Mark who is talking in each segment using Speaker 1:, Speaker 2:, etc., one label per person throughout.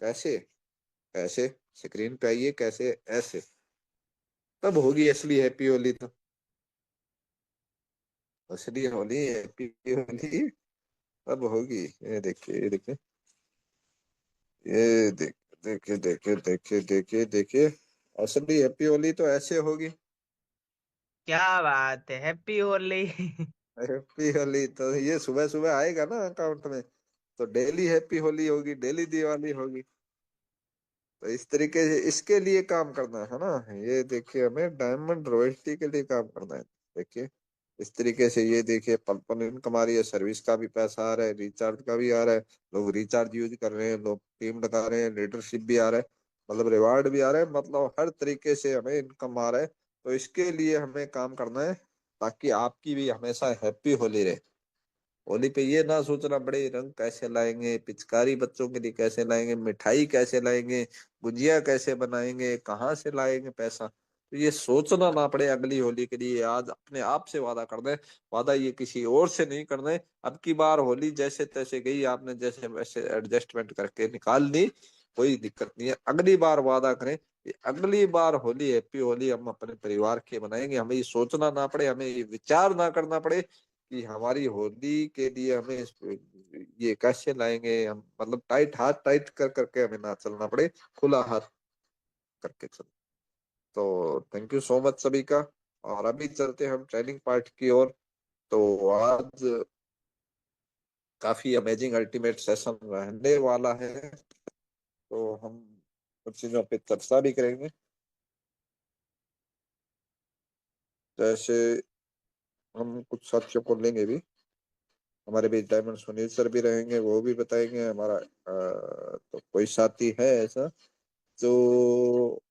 Speaker 1: कैसे? ऐसे स्क्रीन पे आइए, कैसे ऐसे? तब होगी असली हैप्पी होली तो। असली होली, हैप्पी होली तब होगी। ये देखिए, ये देखिए, ये देखिए देखिए देखिए देखिए देखिए। असली हैप्पी होली तो ऐसे होगी।
Speaker 2: क्या बात है, हैप्पी होली।
Speaker 1: हैप्पी होली तो ये सुबह सुबह आएगा ना अकाउंट में, तो डेली हैप्पी होली होगी, डेली दिवाली होगी। तो इस तरीके से इसके लिए काम करना है ना। ये देखिए, हमें डायमंड रॉयल्टी के लिए काम करना है। देखिए, इस तरीके से ये देखिए, पल पल इनकम आ रही है, सर्विस का भी पैसा आ रहा है, रिचार्ज का भी आ रहा है। लोग रिचार्ज यूज कर रहे हैं, लोग टीम लगा रहे हैं, लीडरशिप भी आ रहा है, मतलब रिवार्ड भी आ रहा है, मतलब हर तरीके से हमें इनकम आ रहा है। तो इसके लिए हमें काम करना है, ताकि आपकी भी हमेशा हैप्पी होली रहे। होली पे ये ना सोचना बड़े रंग कैसे लाएंगे, पिचकारी बच्चों के लिए कैसे लाएंगे, मिठाई कैसे लाएंगे, गुजिया कैसे बनाएंगे, कहाँ से लाएंगे पैसा। तो ये सोचना ना पड़े अगली होली के लिए, आज अपने आप से वादा कर दे। वादा ये किसी और से नहीं करना है। अब की बार होली जैसे तैसे गई, आपने जैसे वैसे एडजस्टमेंट करके निकाल ली, कोई दिक्कत नहीं है। अगली बार वादा करें कि अगली बार होली, हैप्पी होली हम अपने परिवार के बनाएंगे। हमें ये सोचना ना पड़े, हमें ये विचार ना करना पड़े कि हमारी होली के लिए हमें ये कैसे लाएंगे हम, मतलब टाइट हाथ टाइट कर करके हमें ना चलना पड़े, खुला हाथ करके चल। तो थैंक यू सो मच सभी का। और अभी चलते हैं हम ट्रेनिंग पार्ट की ओर। तो आज काफी अमेजिंग अल्टीमेट सेशन रहने वाला है। तो हम कुछ चीजों पे चर्चा भी करेंगे। जैसे हम कुछ साथियों को लेंगे भी, हमारे बीच डायमंड सुनील सर भी रहेंगे, वो भी बताएंगे हमारा। तो कोई साथी है ऐसा जो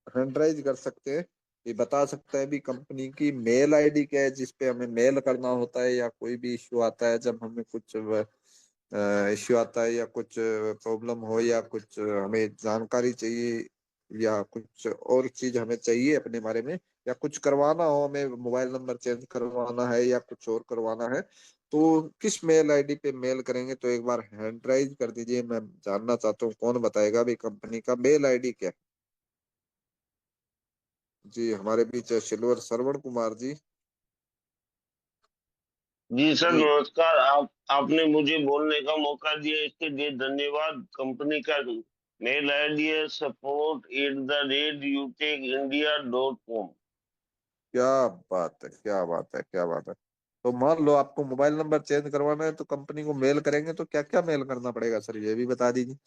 Speaker 1: हैंडराइज कर सकते हैं, ये बता सकता है भी कंपनी की मेल आईडी क्या है जिस पे हमें मेल करना होता है, या कोई भी इश्यू आता है जब हमें कुछ इश्यू आता है, या कुछ प्रॉब्लम हो, या कुछ हमें जानकारी चाहिए, या कुछ और चीज हमें चाहिए अपने बारे में, या कुछ करवाना हो, हमें मोबाइल नंबर चेंज करवाना है या कुछ और करवाना है, तो किस मेल आईडी पे मेल करेंगे? तो एक बार हैंडराइज कर दीजिए। मैं जानना चाहता हूँ कौन बताएगा भी कंपनी का मेल आईडी क्या है। जी, हमारे बीच है सिल्वर श्रवण कुमार जी।
Speaker 3: जी सर,
Speaker 1: जी,
Speaker 3: नमस्कार। आपने मुझे बोलने का मौका दिया, इसके लिए धन्यवाद। कंपनी का मेल आईडी है support@utecindia.com।
Speaker 1: क्या बात है, क्या बात है, क्या बात है। तो मान लो आपको मोबाइल नंबर चेंज करवाना है, तो कंपनी को मेल करेंगे तो क्या क्या मेल करना पड़ेगा सर, ये भी बता दीजिए।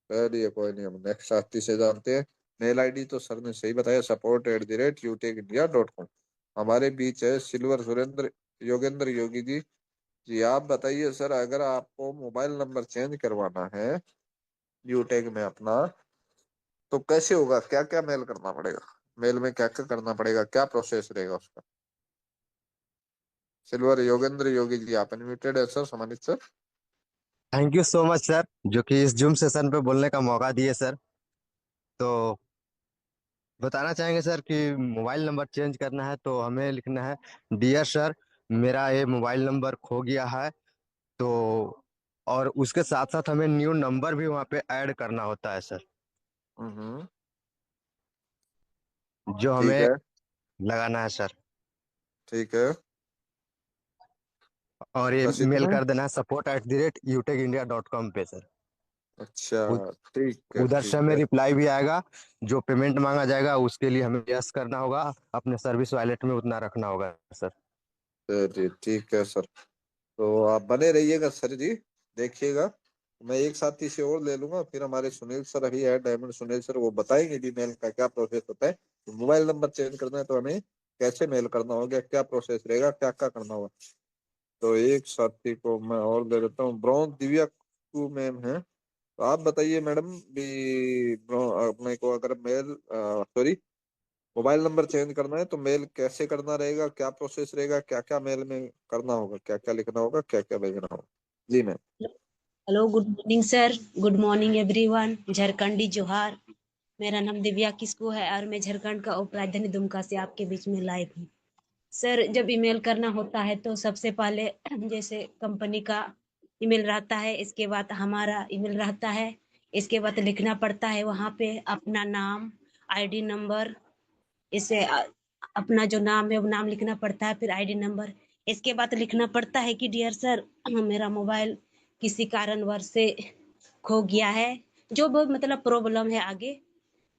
Speaker 1: चलिए कोई नहीं, हम नेक्स्ट साथी से जानते हैं। मेल आईडी तो सर ने सही बताया, support@utecindia.com। हमारे बीच है सिल्वर सुरेंद्र योगेंद्र योगी जी। जी, आप बताइए सर, अगर आपको मोबाइल नंबर चेंज करवाना है यूटेक में अपना, तो कैसे होगा, क्या क्या मेल करना पड़ेगा, मेल में क्या क्या करना पड़ेगा, क्या प्रोसेस रहेगा उसका? सिल्वर योगेंद्र योगी जी, आप अनम्यूटेड है सर, सम्मानित sir.
Speaker 4: Thank you so much sir, जो कि इस जूम सेशन पे बोलने का मौका दिए सर। तो बताना चाहेंगे सर कि मोबाइल नंबर चेंज करना है तो हमें लिखना है, डियर सर, मेरा ये मोबाइल नंबर खो गया है। तो और उसके साथ साथ हमें न्यू नंबर भी वहाँ पे ऐड करना होता है सर,
Speaker 1: हम्म।
Speaker 4: जो
Speaker 1: ठीक
Speaker 4: हमें
Speaker 1: है,
Speaker 4: लगाना है सर।
Speaker 1: ठीक है।
Speaker 4: और ये
Speaker 1: बस
Speaker 4: मेल
Speaker 1: इतना?
Speaker 4: कर देना है support@utecindia.com पे सर।
Speaker 1: अच्छा,
Speaker 4: उ-
Speaker 1: ठीक है,
Speaker 4: उधर से
Speaker 1: ठीक
Speaker 4: हमें
Speaker 1: है।
Speaker 4: रिप्लाई भी आएगा। जो पेमेंट मांगा जाएगा उसके लिए हमें यस करना होगा, अपने सर्विस वॉलेट में उतना रखना होगा सर।
Speaker 1: चलिए ठीक है सर। तो आप बने रहिएगा सर जी, देखिएगा। मैं एक साथी से और ले लूंगा, फिर हमारे सुनील सर अभी है, डायमंड सुनील सर, वो बताएंगे भी मेल का क्या प्रोसेस होता है। तो मोबाइल नंबर चेंज करना है तो हमें कैसे मेल करना होगा, क्या प्रोसेस रहेगा, क्या क्या करना होगा। तो एक साथी को मैं और दे देता हूँ, ब्रॉन्ज दिव्या टू मैम है। तो आप बताइए मैडम भी, अपने को अगर mail, sorry, mobile number change करना है तो मेल कैसे करना रहेगा, क्या प्रोसेस रहेगा, क्या क्या मेल में करना होगा, क्या क्या लिखना होगा, क्या क्या भेजना होगा? जी ma'am.
Speaker 5: Hello, good morning sir. Good morning everyone. झारखंडी जोहार। मेरा नाम दिव्या किस्कू है और मैं झारखंड का उप राजधानी दुमका से आपके बीच में लाइव हूँ। सर जब ईमेल करना होता है तो सबसे पहले जैसे कंपनी का ईमेल रहता है, इसके बाद हमारा ईमेल रहता है, इसके बाद लिखना पड़ता है वहाँ पे अपना नाम, आईडी नंबर, इसे अपना जो नाम है वो नाम लिखना पड़ता है, फिर आईडी नंबर। इसके बाद लिखना पड़ता है कि डियर सर, मेरा मोबाइल किसी कारणवश से खो गया है, जो बहुत मतलब प्रॉब्लम है आगे,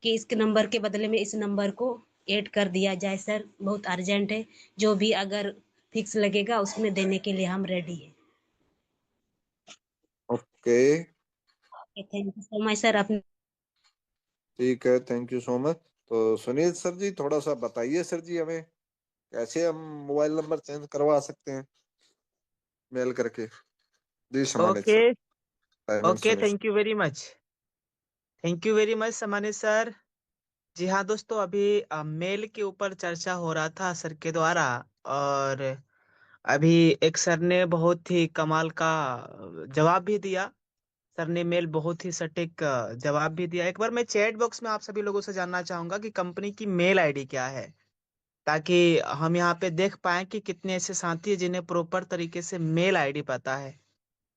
Speaker 5: कि इस नंबर के बदले में इस नंबर को ऐड कर दिया जाए सर, बहुत अर्जेंट है, जो भी अगर फिक्स लगेगा उसमें देने के लिए हम रेडी है।
Speaker 1: Okay,
Speaker 5: thank you so much sir. अपने
Speaker 1: ठीक है, थैंक यू सो मच। तो सुनील सर जी, थोड़ा सा बताइए सर जी हमें कैसे हम मोबाइल नंबर चेंज करवा सकते हैं मेल करके। जी समानित
Speaker 2: ओके।
Speaker 1: सर, टाइमिंग
Speaker 2: ओके,
Speaker 1: सुनिए sir.
Speaker 2: Thank you very much. Thank you very much समानी सर। जी हाँ दोस्तों, अभी मेल के ऊपर चर्चा हो रहा था सर के द्वारा। और अभी एक सर ने बहुत ही कमाल का जवाब भी दिया। सर ने मेल बहुत ही सटीक जवाब भी दिया। एक बार मैं चैट बॉक्स में आप सभी लोगों से जानना चाहूंगा कि कंपनी की मेल आईडी क्या है, ताकि हम यहाँ पे देख पाए कि कितने ऐसे साथी हैं जिन्हें प्रॉपर तरीके से मेल आईडी पता है।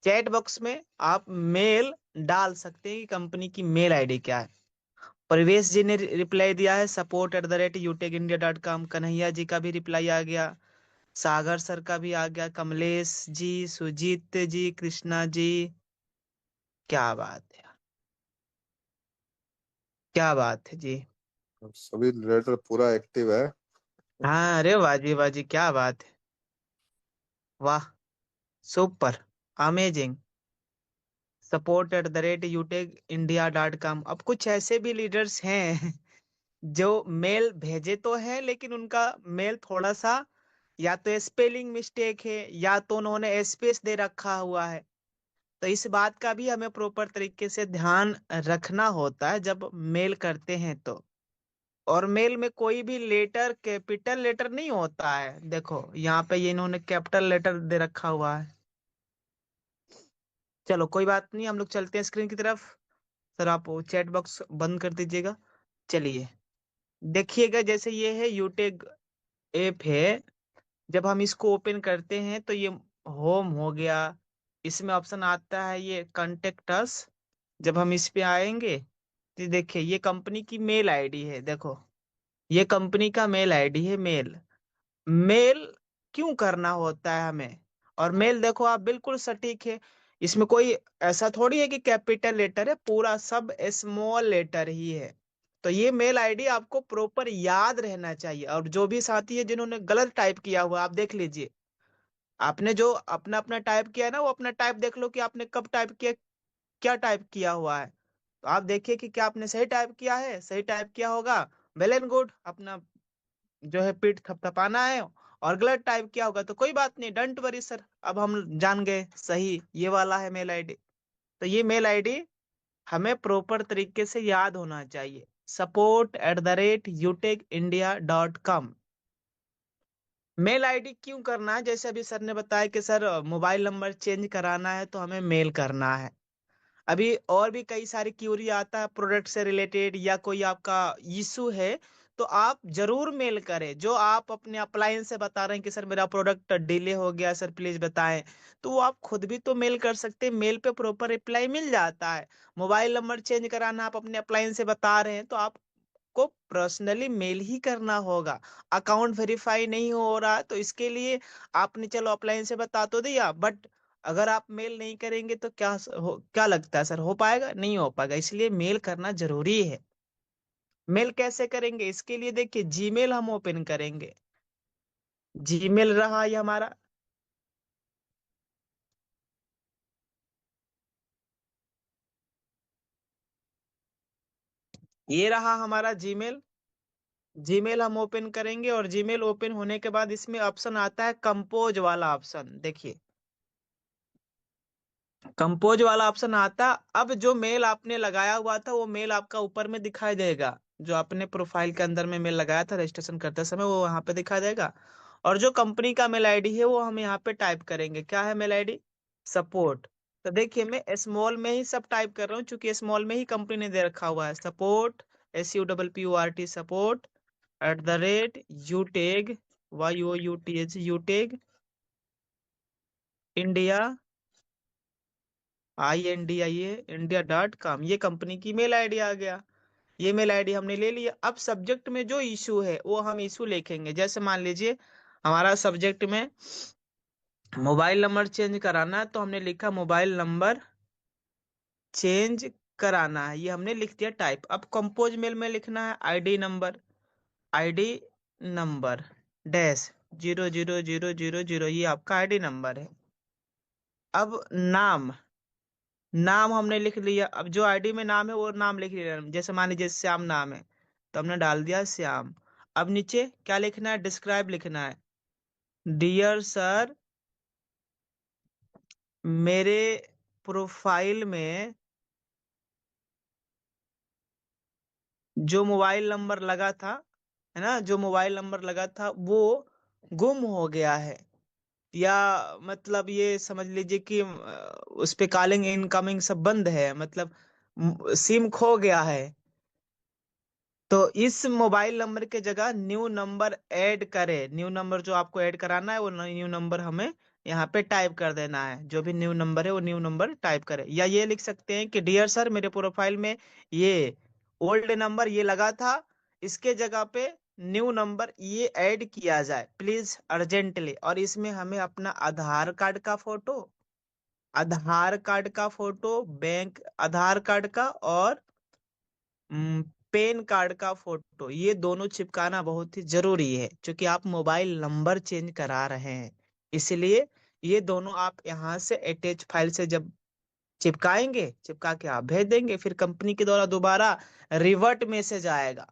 Speaker 2: चैट बॉक्स में आप मेल डाल सकते हैं कि कंपनी की मेल आईडी क्या है। परिवेश जी ने रिप्लाई दिया है support@utechindia.com। कन्हैया जी का भी रिप्लाई आ गया, सागर सर का भी आ गया, कमलेश जी, सुजीत जी, कृष्णा जी। क्या बात है, क्या बात है जी।
Speaker 1: सभी लेटर पूरा एक्टिव है।
Speaker 2: हाँ, अरे वाह जी, क्या बात है। वाह, सुपर, अमेजिंग। support@utechindia.com। अब कुछ ऐसे भी लीडर्स हैं जो मेल भेजे तो हैं, लेकिन उनका मेल थोड़ा सा या तो स्पेलिंग मिस्टेक है या तो उन्होंने स्पेस दे रखा हुआ है। तो इस बात का भी हमें प्रॉपर तरीके से ध्यान रखना होता है जब मेल करते हैं तो। और मेल में कोई भी लेटर कैपिटल लेटर नहीं होता है। देखो यहाँ पे ये इन्होंने कैपिटल लेटर दे रखा हुआ है। चलो कोई बात नहीं, हम लोग चलते हैं स्क्रीन की तरफ। सर आप चैट बॉक्स बंद कर दीजिएगा। चलिए देखिएगा, जैसे ये है यूटेक ऐप है। जब हम इसको ओपन करते हैं तो ये होम हो गया। इसमें ऑप्शन आता है ये कॉन्टेक्ट अस। जब हम इस पे आएंगे तो देखिए ये कंपनी की मेल आईडी है। देखो ये कंपनी का मेल आईडी है। मेल मेल क्यों करना होता है हमें? और मेल देखो आप बिल्कुल सटीक है। इसमें कोई ऐसा थोड़ी है कि कैपिटल लेटर है, पूरा सब स्मॉल लेटर ही है। तो ये मेल आईडी आपको प्रॉपर याद रहना चाहिए। और जो भी साथी है जिन्होंने गलत टाइप किया हुआ, आप देख लीजिए। आपने जो अपना अपना टाइप किया है ना, वो अपना टाइप देख लो कि आपने कब टाइप किया, क्या टाइप किया हुआ है। तो आप देखिए कि क्या आपने सही टाइप किया है। सही टाइप किया होगा, वेल एंड गुड, अपना जो है पीठ थपथपाना है। और गलत टाइप किया होगा तो कोई बात नहीं, डोंट वरी सर, अब हम जान गए सही ये वाला है मेल आईडी। तो ये मेल आईडी हमें प्रॉपर तरीके से याद होना चाहिए, support@utechindia.com। मेल आईडी क्यों करना है? जैसे अभी सर ने बताया कि सर मोबाइल नंबर चेंज कराना है तो हमें मेल करना है। अभी और भी कई सारी क्यूरी आता है प्रोडक्ट से रिलेटेड, या कोई आपका इशू है, तो आप जरूर मेल करें। जो आप अपने अप्लायंस से बता रहे हैं कि सर मेरा प्रोडक्ट डिले हो गया सर प्लीज बताएं, तो वो आप खुद भी तो मेल कर सकते हैं। मेल पे प्रॉपर रिप्लाई मिल जाता है। मोबाइल नंबर चेंज कराना आप अपने अप्लायंस से बता रहे हैं तो आपको पर्सनली मेल ही करना होगा। अकाउंट वेरीफाई नहीं हो रहा तो इसके लिए आपने चलो अप्लायंस से बता तो दिया, बट अगर आप मेल नहीं करेंगे तो क्या लगता है सर, हो पाएगा? नहीं हो पाएगा। इसलिए मेल करना जरूरी है। मेल कैसे करेंगे? इसके लिए देखिए जीमेल हम ओपन करेंगे। जीमेल रहा ये हमारा। ये रहा हमारा जीमेल। जीमेल हम ओपन करेंगे और जीमेल ओपन होने के बाद इसमें ऑप्शन आता है कंपोज वाला ऑप्शन। देखिए कंपोज वाला ऑप्शन आता। अब जो मेल आपने लगाया हुआ था वो मेल आपका ऊपर में दिखाई देगा। जो आपने प्रोफाइल के अंदर में मेल लगाया था रजिस्ट्रेशन करते समय, वो वहां पे दिखाई देगा। और जो कंपनी का मेल आईडी है वो हम यहाँ पे टाइप करेंगे। क्या है मेल आईडी? सपोर्ट। तो देखिए मैं स्मॉल में ही सब टाइप कर रहा हूँ, क्योंकि स्मॉल में ही कंपनी ने दे रखा हुआ है। Support, SUPPORT, @uteg YOUTH, Uteg India, INDIA, India.com, ये कंपनी की मेल आईडी आ गया। ये मेल आईडी हमने ले लिया। अब सब्जेक्ट में जो इशू है वो हम इशू लिखेंगे। जैसे मान लीजिए हमारा सब्जेक्ट में मोबाइल नंबर चेंज कराना है, तो हमने लिखा मोबाइल नंबर चेंज कराना है, ये हमने लिख दिया टाइप। अब कंपोज मेल में लिखना है आईडी नंबर डैश 00000, ये आपका आईडी नंबर है। अब नाम, नाम हमने लिख लिया। अब जो आईडी में नाम है वो नाम लिख लिया। जैसे मान लीजिए श्याम नाम है, तो हमने डाल दिया श्याम। अब नीचे क्या लिखना है, डिस्क्राइब लिखना है। डियर सर, मेरे प्रोफाइल में जो मोबाइल नंबर लगा था, है ना, जो मोबाइल नंबर लगा था वो गुम हो गया है। या मतलब ये समझ लीजिए कि उस पे कॉलिंग इनकमिंग सब बंद है, मतलब सिम खो गया है। तो इस मोबाइल नंबर के जगह न्यू नंबर ऐड करें। न्यू नंबर जो आपको ऐड कराना है वो न्यू नंबर हमें यहाँ पे टाइप कर देना है। जो भी न्यू नंबर है वो न्यू नंबर टाइप करें। या ये लिख सकते हैं कि डियर सर, मेरे प्रोफाइल में ये ओल्ड नंबर ये लगा था, इसके जगह पे न्यू नंबर ये ऐड किया जाए प्लीज अर्जेंटली। और इसमें हमें अपना आधार कार्ड का फोटो, बैंक आधार कार्ड का, और पैन कार्ड का फोटो, ये दोनों चिपकाना बहुत ही जरूरी है, क्योंकि आप मोबाइल नंबर चेंज करा रहे हैं। इसलिए ये दोनों आप यहाँ से अटैच फाइल से जब चिपकाएंगे, चिपका के आप भेज देंगे, फिर कंपनी के द्वारा दोबारा रिवर्ट मैसेज आएगा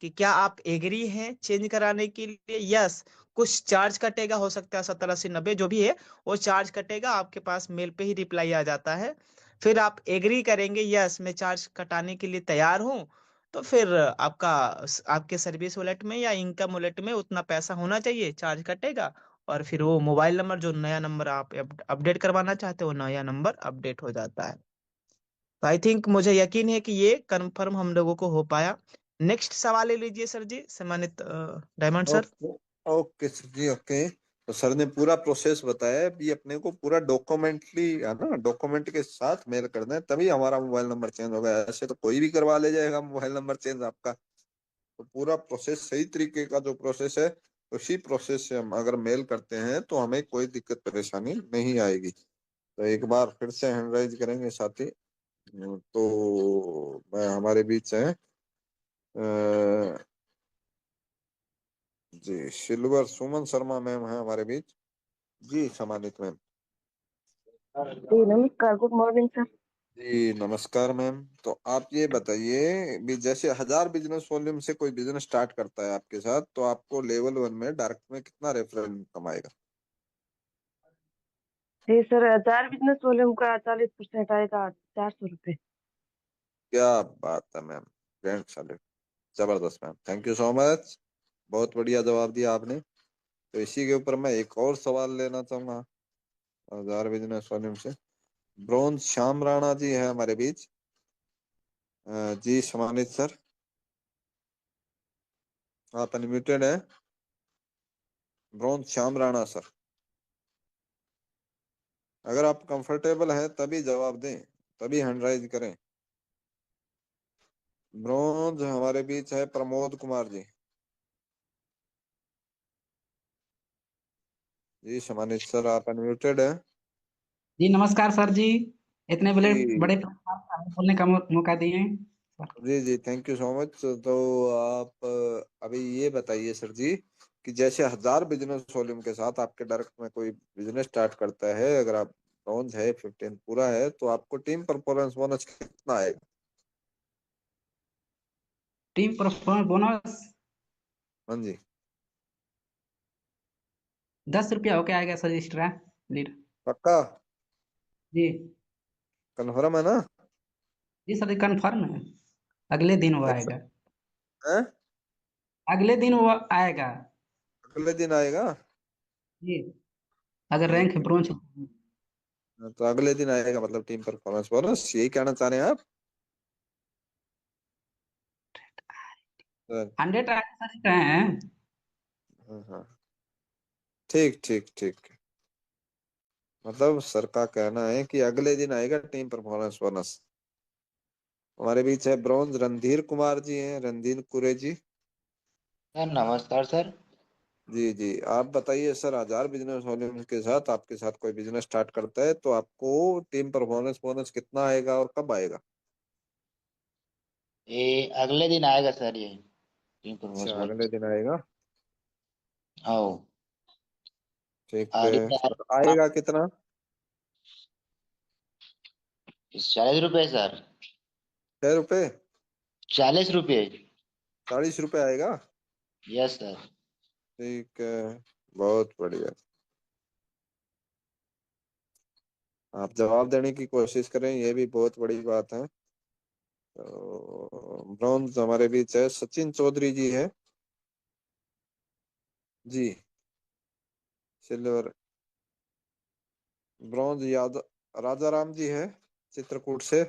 Speaker 2: कि क्या आप एग्री हैं चेंज कराने के लिए। यस, कुछ चार्ज कटेगा, हो सकता है 70 80 90 जो भी है वो चार्ज कटेगा, आपके पास मेल पे ही रिप्लाई आ जाता है। फिर आप एग्री करेंगे, यस मैं चार्ज कटाने के लिए तैयार हूँ, तो फिर आपके सर्विस वॉलेट में या इनकम वॉलेट में उतना पैसा होना चाहिए, चार्ज कटेगा, और फिर वो मोबाइल नंबर, जो नया नंबर आप अपडेट करवाना चाहते हो, नया नंबर अपडेट हो जाता है। तो आई थिंक, मुझे यकीन है कि ये कंफर्म हम लोगों को हो पाया। नेक्स्ट सवाल ले लीजिए सर जी, सम्मानित diamond sir.
Speaker 1: Okay. Okay sir जी, ओके। तो सर ने पूरा प्रोसेस बताया है। अभी अपने को पूरा डॉक्यूमेंटली, है ना, डॉक्यूमेंट के साथ मेल करना है, तभी हमारा मोबाइल नंबर चेंज होगा। ऐसे तो कोई भी करवा ले जाएगा मोबाइल नंबर चेंज आपका। तो पूरा प्रोसेस, सही तरीके का जो प्रोसेस है, उसी प्रोसेस से हम अगर मेल करते हैं तो हमें कोई दिक्कत परेशानी नहीं आएगी। तो एक बार फिर से हैंडराइज करेंगे साथी। तो मैं हमारे बीच है G silver Suman Sharma ma'am है हमारे बीच। जी सम्मानित मैम।
Speaker 6: जी नमस्कार, गुड मॉर्निंग सर।
Speaker 1: जी नमस्कार मैम। तो आप ये बताइए भी, जैसे 1000 बिजनेस वॉल्यूम से कोई बिजनेस स्टार्ट करता है आपके साथ, तो आपको लेवल 1 में डायरेक्ट में कितना रेफरल इनकम आएगा?
Speaker 6: जी सर, 4 बिजनेस वॉल्यूम का 40% आएगा, 400 रुपये।
Speaker 1: क्या बात है मैम, ग्रैंड सैल्यूट, जबरदस्त ma'am, thank you so much. बहुत बढ़िया जवाब दिया आपने। तो इसी के ऊपर मैं एक और सवाल लेना चाहूंगा। 1000 बिजनेस वॉल्यूम से ब्रॉन्ज श्याम राणा जी है हमारे बीच। जी सम्मानित सर, आप अनम्यूटेड है। ब्रॉन्ज श्याम राणा सर, अगर आप कंफर्टेबल हैं तभी जवाब दें, तभी हैंड राइज करें। ब्रॉन्ज हमारे बीच है प्रमोद कुमार जी। जी सम्मानित सर, आप अनम्यूटेड है।
Speaker 7: जी नमस्कार सर जी, इतने बड़े
Speaker 1: जी
Speaker 7: बड़े प्लेटफॉर्म पर हमें बोलने का मौका दिए हैं सर।
Speaker 1: जी जी, थैंक यू सो मच। तो आप अभी ये बताइए सर जी, कि जैसे 1000 बिजनेस वॉल्यूम के साथ आपके डायरेक्ट में कोई बिजनेस स्टार्ट करता है, अगर आप ब्रॉन्ज है, 15 पूरा है, तो आपको टीम परफॉर्मेंस बोनस कितना आएगा?
Speaker 7: टीम परफॉर्मेंस बोनस
Speaker 1: हाँ जी।
Speaker 7: 10 रुपया होके आएगा सर, एक्स्ट्रा लीड।
Speaker 1: पक्का?
Speaker 7: जी
Speaker 1: कन्फर्म है ना?
Speaker 7: जी सर, कन्फर्म है। अगले दिन वो
Speaker 1: अच्छा
Speaker 7: आएगा।
Speaker 1: है,
Speaker 7: अगले दिन वो आएगा।
Speaker 1: अगले दिन आएगा?
Speaker 7: जी, अगर रैंक
Speaker 1: ठीक है,
Speaker 7: ब्रोंज।
Speaker 1: तो अगले दिन आएगा मतलब टीम परफॉर्मेंस बोनस, यही कहना चाह रहे हैं आप?
Speaker 7: 100 आएगा सर, जी कहे हैं।
Speaker 1: हाँ हाँ। ठीक ठीक ठीक। मतलब सर का कहना है कि अगले दिन आएगा टीम परफॉर्मेंस बोनस। हमारे बीच है ब्रॉन्ज रणधीर कुमार जी हैं, रणधीर कुरे जी।
Speaker 8: सर नमस्कार सर।
Speaker 1: जी जी, आप बताइए सर, 1000 बिजनेस वॉल्यूम के साथ आपके साथ कोई बिजनेस स्टार्ट करता है तो आपको टीम परफॉर्मेंस बोनस कितना आएगा और कब आएगा?
Speaker 8: ये अगले दिन आएगा सर, ये टीम परफॉर्मेंस
Speaker 1: अच्छा,
Speaker 8: बोनस।
Speaker 1: अगले दिन आएगा।
Speaker 8: आओ।
Speaker 1: ठीक
Speaker 8: और
Speaker 1: है सर, आएगा कितना?
Speaker 8: 40 रुपए सर।
Speaker 1: 6 रुपए?
Speaker 8: 40 रुपए।
Speaker 1: 40 रुपए आएगा?
Speaker 8: Yes sir.
Speaker 1: ठीक है, बहुत बढ़िया। आप जवाब देने की कोशिश करें, ये भी बहुत बड़ी बात है। तो ब्रॉन्ज हमारे बीच है सचिन चौधरी जी है जी। सिल्वर ब्रॉन्ज यादव राजा राम जी है चित्रकूट से।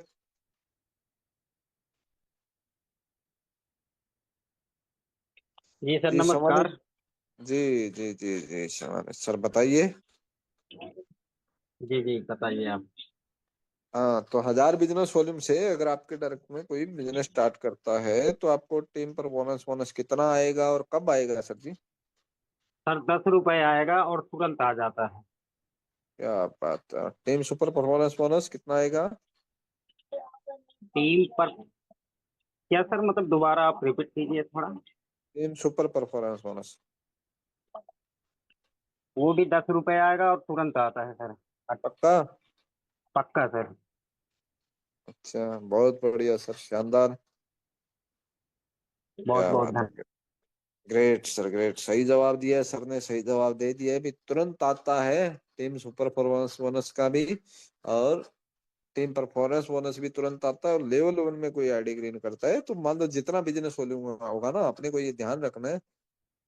Speaker 9: जी सर
Speaker 1: जी
Speaker 9: नमस्कार।
Speaker 1: सम्मानित। जी जी जी जी, सम्मानित सर बताइए।
Speaker 9: जी जी बताइए आप।
Speaker 1: हाँ, तो 1000 बिजनेस वॉल्यूम से अगर आपके डायरेक्ट में कोई बिजनेस स्टार्ट करता है तो आपको टीम पर बोनस बोनस कितना आएगा और कब आएगा सर जी?
Speaker 9: सर 10 रुपए आएगा और तुरंत आ जाता है।
Speaker 1: क्या बात है, टीम सुपर परफॉर्मेंस बोनस कितना आएगा?
Speaker 9: टीम पर क्या सर, मतलब दोबारा आप रिपीट कीजिए थोड़ा।
Speaker 1: Team super performance bonus.
Speaker 9: वो भी 10 रुपए आएगा और तुरंत आता है सर।
Speaker 1: पक्का?
Speaker 9: पक्का सर।
Speaker 1: अच्छा, बहुत बढ़िया सर, शानदार।
Speaker 9: बहुत
Speaker 1: क्या
Speaker 9: बहुत
Speaker 1: बात है,
Speaker 9: धन्यवाद।
Speaker 1: ग्रेट सर ग्रेट, सही जवाब दिया है सर ने, सही जवाब दे दिया है। भी तुरंत आता है टीम सुपर परफॉर्मेंस बोनस का भी, और टीम परफॉर्मेंस बोनस भी तुरंत आता है। और लेवल वन में कोई आईडी ग्रीन करता है तो मान लो जितना बिजनेस वॉल्यूम होगा ना, अपने को ये ध्यान रखना है,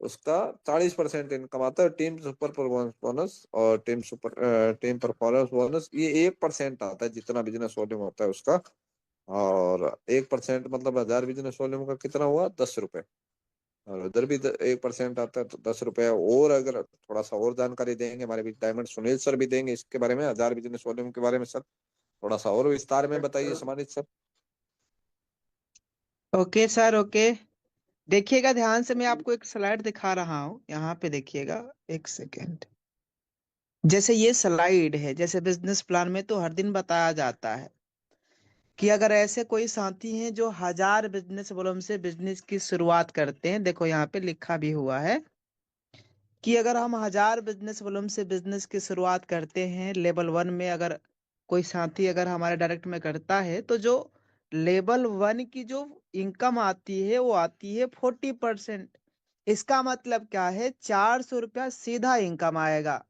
Speaker 1: उसका 40% इनकम आता है। टीम सुपर परफॉर्मेंस बोनस और टीम परफॉर्मेंस बोनस ये 1% आता है जितना बिजनेस वॉल्यूम होता है उसका। और 1% मतलब 1000 बिजनेस वॉल्यूम का कितना हुआ? 10 रुपए। और उधर भी 1% आता है तो 10 रुपए। और अगर थोड़ा सा और जानकारी देंगे, हमारे बीच डायमंड सुनील सर भी देंगे इसके बारे में, 1000 बिजनेस वॉल्यूम के बारे में सर, थोड़ा सा और विस्तार में बताइए सम्मानित सर।
Speaker 2: Okay sir, okay. देखिएगा ध्यान से, मैं आपको एक स्लाइड दिखा रहा हूँ, यहाँ पे देखिएगा। एक सेकेंड। जैसे ये स्लाइड है, जैसे बिजनेस प्लान में तो हर दिन बताया जाता है कि अगर ऐसे कोई साथी हैं जो 1000 बिजनेस वॉल्यूम से बिजनेस की शुरुआत करते हैं, देखो यहाँ पे लिखा भी हुआ है कि अगर हम 1000 बिजनेस वॉल्यूम से बिजनेस की शुरुआत करते हैं लेवल वन में, अगर कोई साथी अगर हमारे डायरेक्ट में करता है तो जो लेवल वन की जो इनकम आती है वो आती है 40%। इसका मतलब क्या है? 400 रुपया सीधा इनकम आएगा।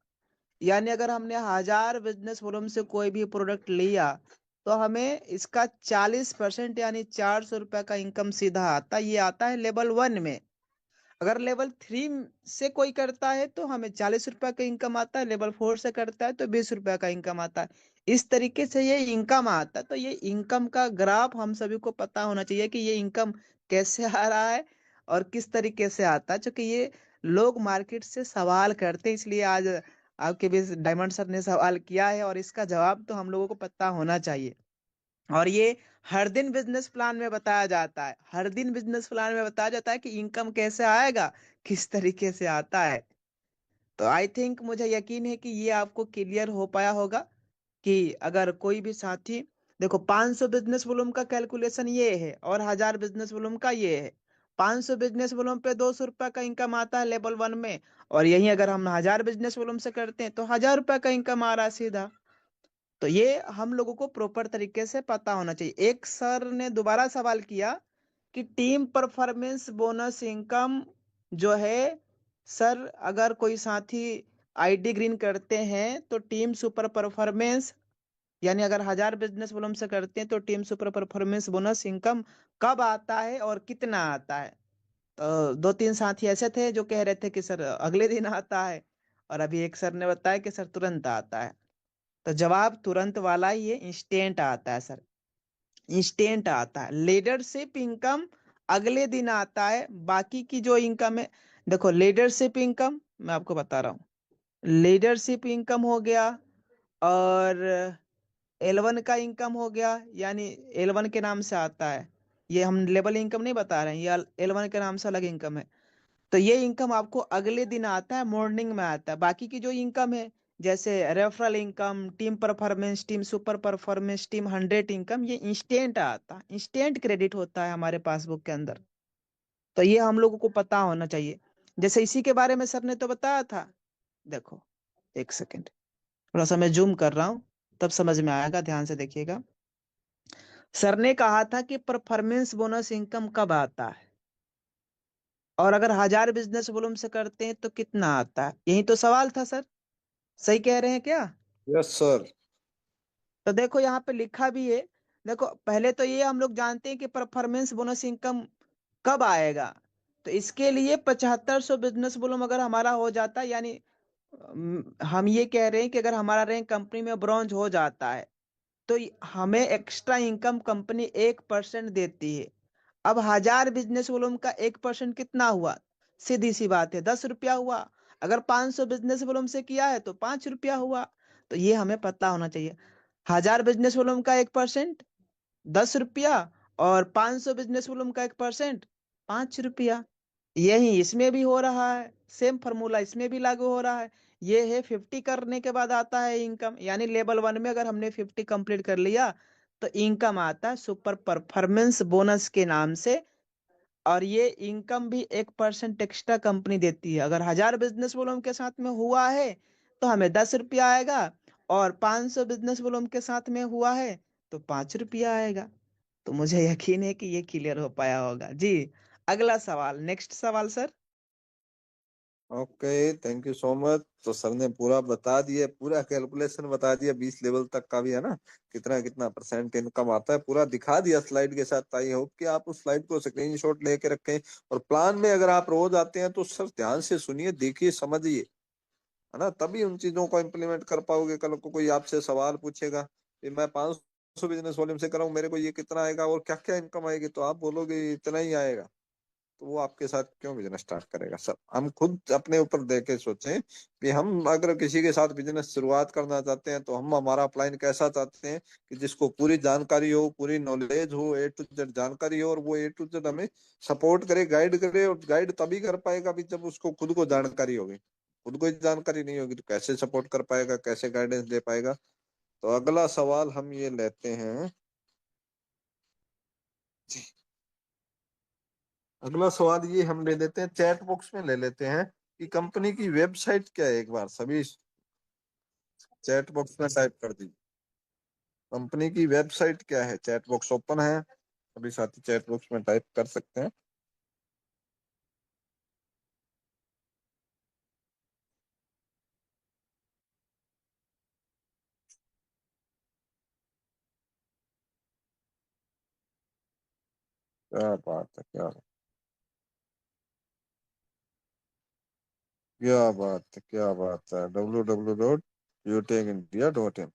Speaker 2: यानी अगर हमने 1000 बिजनेस वॉल्यूम से कोई भी प्रोडक्ट लिया तो हमें इसका 40% यानी 400 रुपया का इनकम सीधा आता है। ये आता है लेवल वन में। अगर लेवल थ्री से कोई करता है तो हमें 40 रुपया का इनकम आता है, लेवल फोर से करता है तो 20 रुपया का इनकम आता है। इस तरीके से ये इनकम आता है। तो ये इनकम का ग्राफ हम सभी को पता होना चाहिए कि ये इनकम कैसे आ रहा है और किस तरीके से आता है, क्योंकि ये लोग मार्केट से सवाल करते हैं। इसलिए आज आपके बीच डायमंड सर ने सवाल किया है और इसका जवाब तो हम लोगों को पता होना चाहिए। और ये हर दिन बिजनेस प्लान में बताया जाता है, हर दिन बिजनेस प्लान में बताया जाता है कि इनकम कैसे आएगा, किस तरीके से आता है। तो आई थिंक, मुझे यकीन है कि ये आपको क्लियर हो पाया होगा कि अगर कोई भी साथी, देखो 500 बिजनेस वॉल्यूम का कैलकुलेशन ये है और 1000 बिजनेस वॉल्यूम का ये है। 500 बिजनेस वॉल्यूम पे 200 रुपया का इनकम आता है लेवल वन में, और यही अगर हम 1000 बिजनेस वॉल्यूम से करते हैं तो 1000 रुपया का इनकम आ रहा है सीधा। तो ये हम लोगों को प्रॉपर तरीके से पता होना चाहिए। एक सर ने दोबारा सवाल किया कि टीम परफॉर्मेंस बोनस इनकम जो है, सर अगर कोई साथी आईडी ग्रीन करते हैं तो टीम सुपर परफॉर्मेंस, यानी अगर 1000 बिजनेस वॉल्यूम से करते हैं तो team super performance bonus income कब आता है और कितना आता है? तो दो तीन साथी ऐसे थे जो कह रहे थे कि सर अगले दिन आता है, और अभी एक सर ने बताया कि सर तुरंत आता है। तो जवाब तुरंत वाला ही है, इंस्टेंट आता है सर। इंस्टेंट आता है। लीडरशिप इनकम अगले दिन आता है। बाकी की जो इनकम है, देखो लीडरशिप इनकम मैं आपको बता रहा हूँ। लीडरशिप इनकम हो गया, और L1 का इनकम हो गया, यानी L1 के नाम से आता है। ये हम लेबल इनकम नहीं बता रहे हैं, ये L1 के नाम से अलग इनकम है। तो ये इनकम आपको अगले दिन आता है, मॉर्निंग में आता है। बाकी की जो इनकम है, जैसे referral income, team performance, team super performance, team 100 income, ये इंस्टेंट आता है, इंस्टेंट क्रेडिट होता है हमारे पासबुक के अंदर। तो ये हम लोगों को पता होना चाहिए। जैसे इसी के बारे में सर ने तो बताया था। देखो, एक सेकेंड, थोड़ा सा मैं जूम कर रहा हूँ, तब समझ में आएगा, ध्यान से देखिएगा। सर ने कहा था कि परफॉर्मेंस बोनस इनकम कब आता है, और अगर 1000 बिजनेस वॉल्यूम से करते हैं तो कितना आता है। यही तो सवाल था सर, सही कह रहे हैं क्या?
Speaker 1: Yes sir.
Speaker 2: तो देखो यहाँ पे लिखा भी है। देखो, पहले तो ये हम लोग जानते हैं कि परफॉर्मेंस बोनस इनकम कब आएगा। तो इसके लिए 7500 बिजनेस वॉल्यूम अगर हमारा हो जाता है, यानी हम ये कह रहे हैं कि अगर हमारा रैंक कंपनी में ब्रॉन्ज हो जाता है, तो हमें एक्स्ट्रा इनकम कंपनी 1% देती है। अब 1000 बिजनेस वॉल्यूम का 1% कितना हुआ? सीधी सी बात है, 10 रुपया हुआ। अगर 500 बिजनेस वॉल्यूम से किया है तो 5 रुपया हुआ। तो ये हमें पता होना चाहिए। 1000 बिजनेस वॉल्यूम का 1% 10 रुपया, और 500 बिजनेस वॉल्यूम का 1% 5 रुपया। यही इसमें भी हो रहा है, सेम फॉर्मूला इसमें भी लागू हो रहा है। ये है 50 करने के बाद आता है इनकम, यानी लेवल 1 में अगर हमने 50 कंप्लीट कर लिया तो इनकम आता है सुपर परफॉर्मेंस बोनस के नाम से। और ये इनकम भी 1% एक्स्ट्रा कंपनी देती है। अगर 1000 बिजनेस वॉल्यूम के साथ में हुआ है तो हमें 10 रुपया आएगा, और 500 बिजनेस वॉल्यूम के साथ में हुआ है तो 5 रुपया आएगा। तो मुझे यकीन है कि ये क्लियर हो पाया होगा जी। अगला सवाल, नेक्स्ट सवाल sir.
Speaker 1: Okay, thank you so much. तो सर ने पूरा बता दिया, पूरा कैलकुलेशन बता दिया, 20 लेवल तक का भी है ना, कितना कितना परसेंट इनकम आता है, पूरा दिखा दिया स्लाइड के साथ। आई होप कि आप उस स्लाइड को स्क्रीनशॉट लेके रखें, और प्लान में अगर आप रोज आते हैं तो सर ध्यान से सुनिए, देखिए, समझिए, है ना, तभी उन चीजों को इम्प्लीमेंट कर पाओगे। कल को कोई आपसे सवाल पूछेगा कि मैं 500 बिजनेस वॉल्यूम से कराऊं, मेरे को ये कितना आएगा और क्या क्या इनकम आएगी, तो आप बोलोगे इतना ही आएगा, तो वो आपके साथ क्यों बिजनेस स्टार्ट करेगा। सर हम खुद अपने ऊपर देख के सोचें कि हम अगर किसी के साथ बिजनेस शुरुआत करना चाहते हैं तो हम हमारा अपलाइन कैसा चाहते हैं, कि जिसको पूरी जानकारी हो, पूरी नॉलेज हो, A to Z जानकारी हो, और वो A to Z हमें सपोर्ट करे, गाइड करे। और गाइड तभी कर पाएगा भी जब उसको खुद को जानकारी होगी। खुद को ही जानकारी नहीं होगी तो कैसे सपोर्ट कर पाएगा, कैसे गाइडेंस दे पाएगा। तो अगला सवाल हम ये लेते हैं जी। अगला सवाल ये हम ले लेते हैं, चैट बॉक्स में ले लेते हैं कि कंपनी की वेबसाइट क्या है। एक बार सभी चैट बॉक्स में टाइप कर दीजिए, कंपनी की वेबसाइट क्या है। चैट बॉक्स ओपन है, सभी साथी चैट बॉक्स में टाइप कर सकते हैं। क्या बात है, क्या बात है, क्या बात है। www.utecindia.in।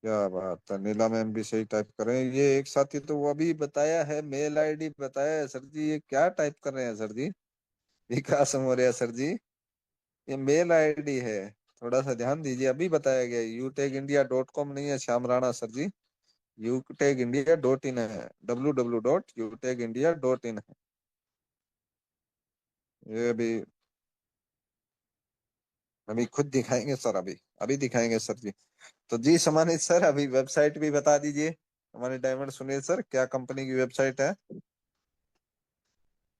Speaker 1: क्या बात है, नीला मैम भी सही टाइप कर रहे हैं। ये एक साथी तो वो अभी बताया है, मेल आईडी बताया है। सर जी ये क्या टाइप कर रहे हैं सर जी? विकास मौर्य सर जी, ये मेल आईडी है, थोड़ा सा ध्यान दीजिए। अभी बताया गया utecindia.com नहीं है श्याम राणा सर जी, utecindia.in है, www.utecindia.in है। ये अभी खुद दिखाएंगे सर, अभी अभी दिखाएंगे सर जी। तो जी सम्मानित सर, अभी वेबसाइट भी बता दीजिए हमारे डायमंड सुनील सर, क्या कंपनी की वेबसाइट है।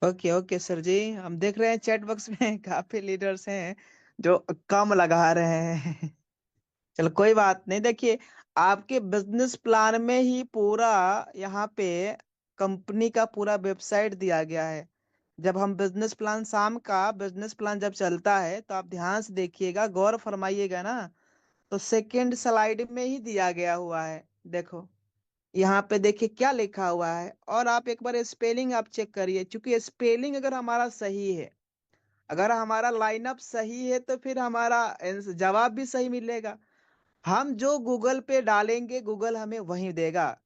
Speaker 2: ओके ओके सर जी, हम देख रहे हैं चैट बॉक्स में काफी लीडर्स हैं जो कम लगा रहे हैं। चलो कोई बात नहीं। देखिए, आपके बिजनेस प्लान में ही पूरा यहाँ पे कंपनी का पूरा वेबसाइट दिया गया है। जब हम बिजनेस प्लान, शाम का बिजनेस प्लान जब चलता है तो आप ध्यान से देखिएगा, गौर फरमाइएगा ना, तो सेकंड स्लाइड में ही दिया गया हुआ है। देखो यहाँ पे देखिए क्या लिखा हुआ है, और आप एक बार स्पेलिंग आप चेक करिए, क्योंकि स्पेलिंग अगर हमारा सही है, अगर हमारा लाइनअप सही है, तो फिर हमारा जवाब भी सही मिलेगा। हम जो गूगल पे डालेंगे गूगल हमें वही देगा।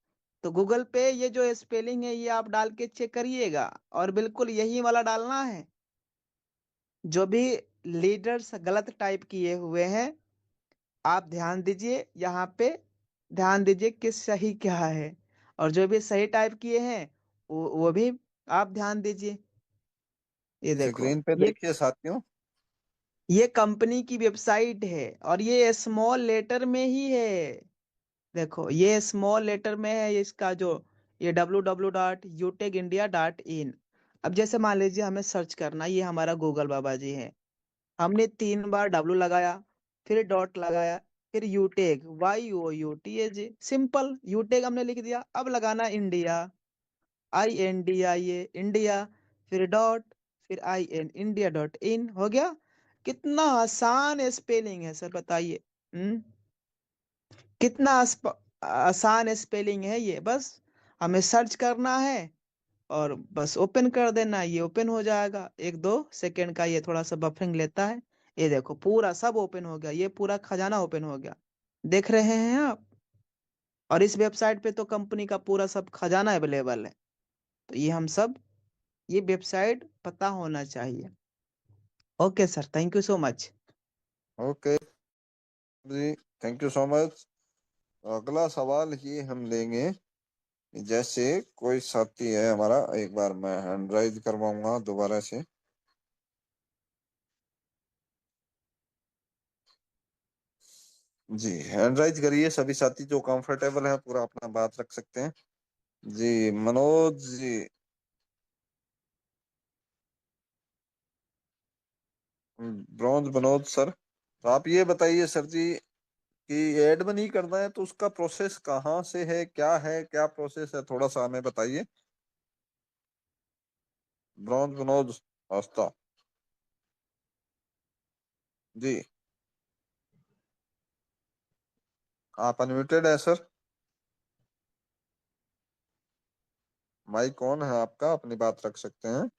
Speaker 2: तो गूगल पे ये जो स्पेलिंग है ये आप डाल के चेक करिएगा, और बिल्कुल यही वाला डालना है। जो भी लीडर्स गलत टाइप किए हुए हैं। आप ध्यान दीजिए, यहाँ पे ध्यान दीजिए कि सही क्या है, और जो भी सही टाइप किए हैं वो भी आप ध्यान दीजिए। ये देखो,
Speaker 1: स्क्रीन पे देखिए साथियों।
Speaker 2: ये कंपनी की वेबसाइट है और ये स्मॉल लेटर में ही है। देखो ये स्मॉल लेटर में है इसका जो, ये www.utecindia.in। अब जैसे मान लीजिए हमें सर्च करना, ये हमारा गूगल बाबा जी है, हमने 3 बार डब्लू लगाया, फिर डॉट लगाया, फिर यूटेक YOUTAG, सिंपल यूटेक हमने लिख दिया। अब लगाना इंडिया, INDIA इंडिया, फिर डॉट, फिर IN India.in, हो गया। कितना आसान स्पेलिंग है सर, बताइए। कितना आसान स्पेलिंग है ये। बस हमें सर्च करना है और बस ओपन कर देना है, ये ओपन हो जाएगा। 1-2 सेकेंड का ये थोड़ा सा बफरिंग लेता है। ये देखो पूरा सब ओपन हो गया, ये पूरा खजाना ओपन हो गया, देख रहे हैं आप। और इस वेबसाइट पे तो कंपनी का पूरा सब खजाना अवेलेबल है। तो ये हम सब, ये वेबसाइट पता होना चाहिए। Okay sir, thank you so much.
Speaker 1: Okay जी, थैंक यू सो मच। अगला सवाल ये हम लेंगे, जैसे कोई साथी है हमारा, एक बार मैं हैंड राइज करवाऊंगा दोबारा से। जी हैंड राइज करिए सभी साथी जो कंफर्टेबल है, पूरा अपना बात रख सकते हैं। जी मनोज जी, ब्रॉन्ज मनोज सर, तो आप ये बताइए सर जी कि एड मनी करना है तो उसका प्रोसेस कहाँ से है, क्या प्रोसेस है, थोड़ा सा हमें बताइए। ब्रॉन्ज मनोज आस्था जी, आप अनम्यूटेड है सर। माइक ऑन है आपका, अपनी बात रख सकते हैं।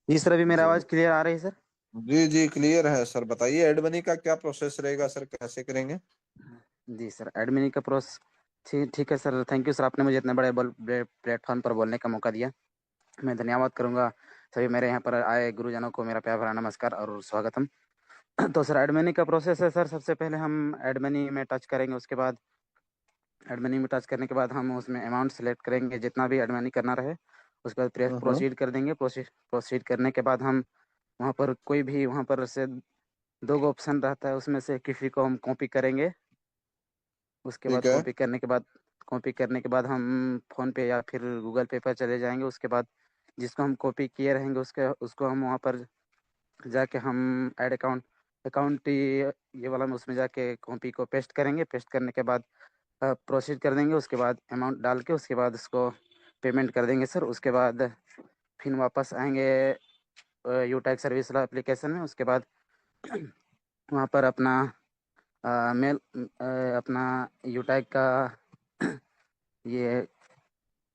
Speaker 10: जी सर, अभी मेरा
Speaker 1: जी
Speaker 10: आवाज क्लियर आ रही है सर?
Speaker 1: जी जी क्लियर है सर, बताइए एड मनी का क्या प्रोसेस रहेगा सर, कैसे करेंगे।
Speaker 10: जी सर, एडमिन का प्रोसेस, ठीक ठीक है सर। थैंक यू सर, आपने मुझे इतने बड़े प्लेटफॉर्म पर बोलने का मौका दिया। मैं धन्यवाद करूंगा सभी मेरे यहाँ पर आए गुरुजनों को, मेरा प्यार भरा नमस्कार और स्वागतम। तो सर एडमिनी का प्रोसेस है सर, सबसे पहले हम एडमिनी में टच करेंगे, उसके बाद एडमिनी में टच करने के बाद हम उसमें अमाउंट सेलेक्ट करेंगे जितना भी एडमिनी करना रहे। उसके बाद
Speaker 1: हाँ
Speaker 10: प्रोसीड कर देंगे। प्रोसीड करने के बाद हम वहाँ पर कोई भी, वहाँ पर से 2 ऑप्शन रहता है, उसमें से किसी को हम कॉपी करेंगे। उसके बाद
Speaker 1: ठीक है।
Speaker 10: कॉपी करने के बाद हम फ़ोन पे या फिर गूगल पे पर चले जाएंगे। उसके बाद जिसको हम कॉपी किए रहेंगे उसको हम वहाँ पर जाके हम ऐड अकाउंट ये वाला में उसमें जाके कॉपी को पेस्ट करेंगे। पेस्ट करने के बाद प्रोसीड कर देंगे। उसके बाद अमाउंट डाल के उसके बाद उसको पेमेंट कर देंगे सर। उसके बाद फिर वापस आएंगे यूटैग सर्विस वाला एप्लीकेशन में। उसके बाद वहाँ पर अपना मेल, अपना यूटैग का ये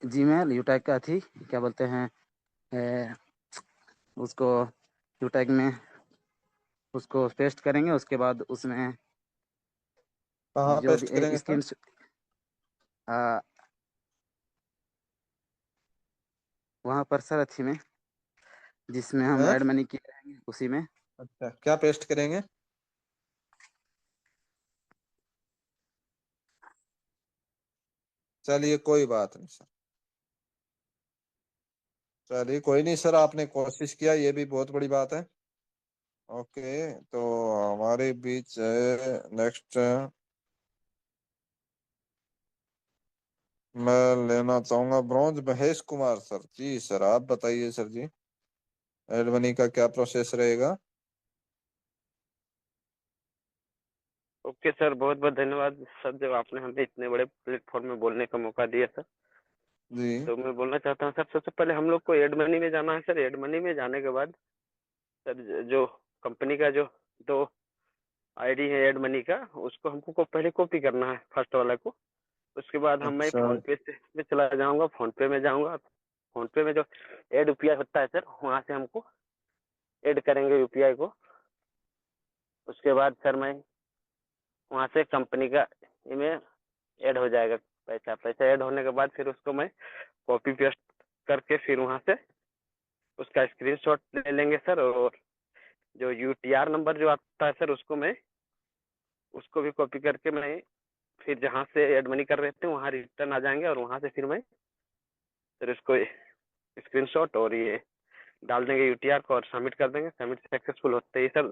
Speaker 10: जीमेल, यूटैग का थी क्या बोलते हैं, अ, उसको यूटैग में उसको पेस्ट करेंगे। उसके बाद उसमें
Speaker 1: कहाँ
Speaker 10: जो
Speaker 1: पेस्ट
Speaker 10: भी
Speaker 1: करेंगे सर।
Speaker 10: स्क्रीन, वहाँ पर सर अच्छी में जिसमें हम
Speaker 1: हैं?
Speaker 10: ऐड मनी किए रहेंगे उसी में।
Speaker 1: अच्छा, क्या पेस्ट करेंगे। चलिए कोई बात नहीं सर, चलिए कोई नहीं सर, आपने कोशिश किया ये भी बहुत बड़ी बात है। ओके, तो हमारे बीच नेक्स्ट मैं लेना चाहूंगा ब्रॉन्ज महेश कुमार सर। जी सर, आप बताइए सर जी, एड मनी का क्या प्रोसेस रहेगा।
Speaker 9: ओके सर, बहुत बहुत धन्यवाद सर, जब आपने हमें इतने बड़े प्लेटफॉर्म में बोलने का मौका दिया सर।
Speaker 1: जी
Speaker 9: तो मैं बोलना चाहता हूँ सर, सबसे पहले हम लोग को एड मनी में जाना है सर। एड मनी में जाने के बाद सर जो कंपनी का जो दो आईडी है एड मनी का, उसको हमको पहले कॉपी करना है, फर्स्ट वाला को। उसके बाद मैं
Speaker 1: अच्छा।
Speaker 9: फोन पे से में चला जाऊंगा, फोन पे में जाऊंगा। फोन पे में जो एड यूपीआई होता है सर, वहां से हमको ऐड करेंगे यूपीआई को। उसके बाद सर मैं वहां से कंपनी का ईमेल ऐड हो जाएगा। पैसा पैसा ऐड होने के बाद फिर उसको मैं कॉपी पेस्ट करके फिर वहां से उसका स्क्रीनशॉट ले लेंगे सर, और जो यूटीआर नंबर जो आता है सर उसको भी कॉपी करके मैं फिर जहाँ से एड मनी कर रहे थे वहाँ रिटर्न आ जाएंगे, और वहाँ से फिर मैं सर इसको स्क्रीनशॉट और ये डाल देंगे यूटीआर को और सबमिट कर देंगे। सबमिट सक्सेसफुल होते ही सर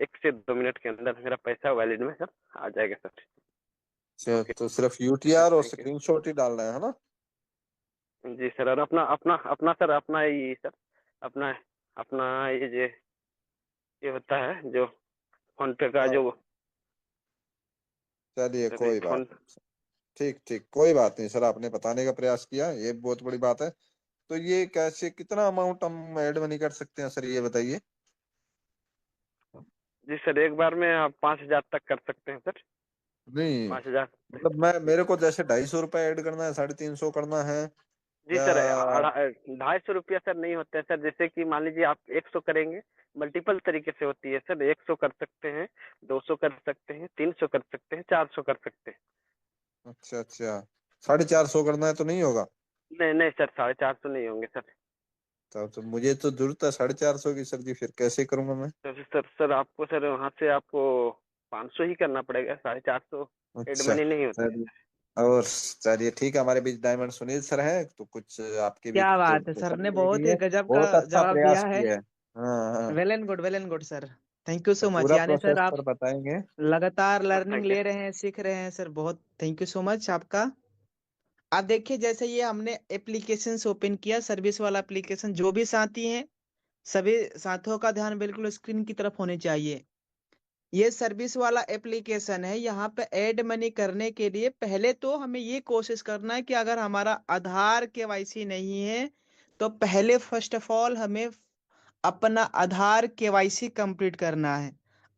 Speaker 9: 1 से 2 मिनट के अंदर मेरा पैसा वैलिड में सर आ जाएगा सर।
Speaker 1: अच्छा,
Speaker 9: ओके
Speaker 1: तो सिर्फ
Speaker 9: सर,
Speaker 1: यूटीआर और
Speaker 9: थैंक यू।
Speaker 1: स्क्रीनशॉट ही डालना है ना?
Speaker 9: जी सर, और अपना अपना अपना सर अपना ही सर अपना अपना ये होता है जो फोन पे का
Speaker 1: हाँ,
Speaker 9: जो
Speaker 1: चलिए
Speaker 9: सर
Speaker 1: कोई बात
Speaker 9: फोन।
Speaker 1: नहीं। ठीक ठीक, कोई बात नहीं सर, आपने बताने का प्रयास किया, ये बहुत बड़ी बात है। तो ये कैसे, कितना अमाउंट हम ऐड मनी कर सकते हैं सर, ये बताइए।
Speaker 9: जी सर, एक बार में आप 5,000 तक कर सकते हैं सर।
Speaker 1: नहीं,
Speaker 9: 5,000।
Speaker 1: मतलब मेरे को जैसे 250 रुपये ऐड करना है, 350 करना है,
Speaker 9: जी
Speaker 1: या?
Speaker 9: सर, 250 रुपया सर नहीं होता है सर। जैसे कि मान लीजिए आप 100 करेंगे, मल्टीपल तरीके से होती है सर। 100 कर सकते हैं, 200 कर सकते हैं, 300 कर सकते हैं, 400 कर सकते हैं।
Speaker 1: अच्छा अच्छा, 450 करना है तो नहीं होगा?
Speaker 9: नहीं नहीं सर, 450 नहीं होंगे सर।
Speaker 1: तब तो मुझे तो जरूरत है 450 की सर जी, फिर कैसे करूंगा मैं?
Speaker 9: सर आपको सर वहाँ से आपको 500 ही करना पड़ेगा। 450 एड
Speaker 1: अच्छा,
Speaker 9: मनी नहीं होती है।
Speaker 1: चलिए। और चलिए ठीक है, हमारे बीच डायमंड सुनील सर हैं, तो कुछ आपके भी
Speaker 2: क्या
Speaker 1: जो
Speaker 2: बात है, सर ने
Speaker 1: बचाने के
Speaker 2: बहुत ही
Speaker 1: लिए
Speaker 2: गजब का
Speaker 1: बहुत अच्छा
Speaker 2: जवाब दिया
Speaker 1: प्रयास
Speaker 2: है।
Speaker 1: किया है। हाँ हाँ,
Speaker 2: well and good sir. Thank you
Speaker 1: तो
Speaker 2: सो मच।
Speaker 1: पूरा
Speaker 2: यानी सर
Speaker 1: प्रोसेस
Speaker 2: आप
Speaker 1: पर बताएंगे।
Speaker 2: लगातार लर्निंग
Speaker 9: थैंक यू।
Speaker 2: ले रहे हैं, सीख रहे हैं सर। बहुत थैंक यू सो मच आपका। आप देखिए, जैसे ये हमने एप्लीकेशन ओपन किया, सर्विस वाला एप्लीकेशन, जो भी साथी हैं सभी साथियों का ध्यान बिल्कुल स्क्रीन की तरफ होने चाहिए। ये सर्विस वाला एप्लीकेशन है। यहाँ पे ऐड मनी करने के लिए पहले तो हमें ये कोशिश करना है कि अगर हमारा आधार केवाईसी नहीं है तो पहले फर्स्ट ऑफ ऑल हमें अपना आधार केवाईसी कंप्लीट करना है।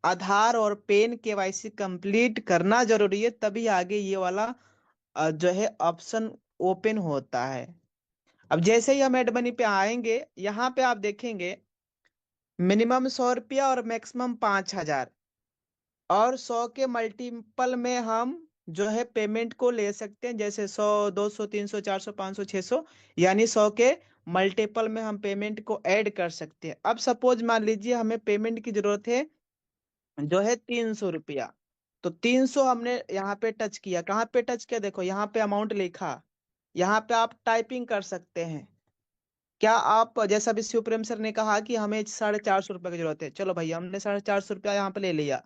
Speaker 2: आधार और पेन केवाईसी कंप्लीट करना जरूरी है, तभी आगे ये वाला जो है ऑप्शन ओपन होता है। अब जैसे ही हम एड मनी पे आएंगे, यहाँ पे आप देखेंगे मिनिमम 100 रुपया और मैक्सिमम 5,000, और 100 के मल्टीपल में हम जो है पेमेंट को ले सकते हैं, जैसे 100, 200, 300, 400, 500, 600, यानी 100 के मल्टीपल में हम पेमेंट को ऐड कर सकते हैं। अब सपोज मान लीजिए हमें पेमेंट की जरूरत है जो है 300 रुपया, तो 300 हमने यहाँ पे टच किया। कहाँ पे टच किया, देखो यहाँ पे अमाउंट लिखा, यहाँ पे आप टाइपिंग कर सकते हैं। क्या आप, जैसा अभी शिव प्रेम सर ने कहा कि हमें 450 रुपये की जरूरत है, चलो भैया हमने 450 रुपया यहाँ पे ले लिया,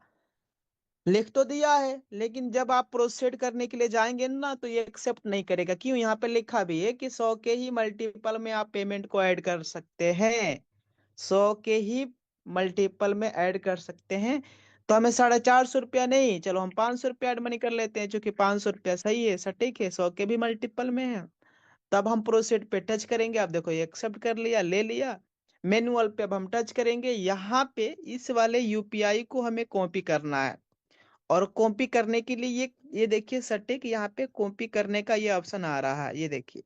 Speaker 2: लिख तो दिया है, लेकिन जब आप प्रोसीड करने के लिए जाएंगे ना तो ये एक्सेप्ट नहीं करेगा। क्यों, यहाँ पे लिखा भी है कि 100 के ही मल्टीपल में आप पेमेंट को ऐड कर सकते हैं। 100 के ही मल्टीपल में ऐड कर सकते हैं। तो हमें 450 रुपया नहीं, चलो हम 500 रुपया ऐड मनी कर लेते हैं, क्योंकि 500 रुपया सही है, सटीक है, 100 के भी मल्टीपल में है। तब हम प्रोसीड पे टच करेंगे। आप देखो ये एक्सेप्ट कर लिया, ले लिया। मैनुअल पे अब हम टच करेंगे, यहाँ पे इस वाले यूपीआई को हमें कॉपी करना है। और कॉपी करने के लिए ये देखिए सटीक, यहाँ पे कॉपी करने का ये ऑप्शन आ रहा है, ये देखिए।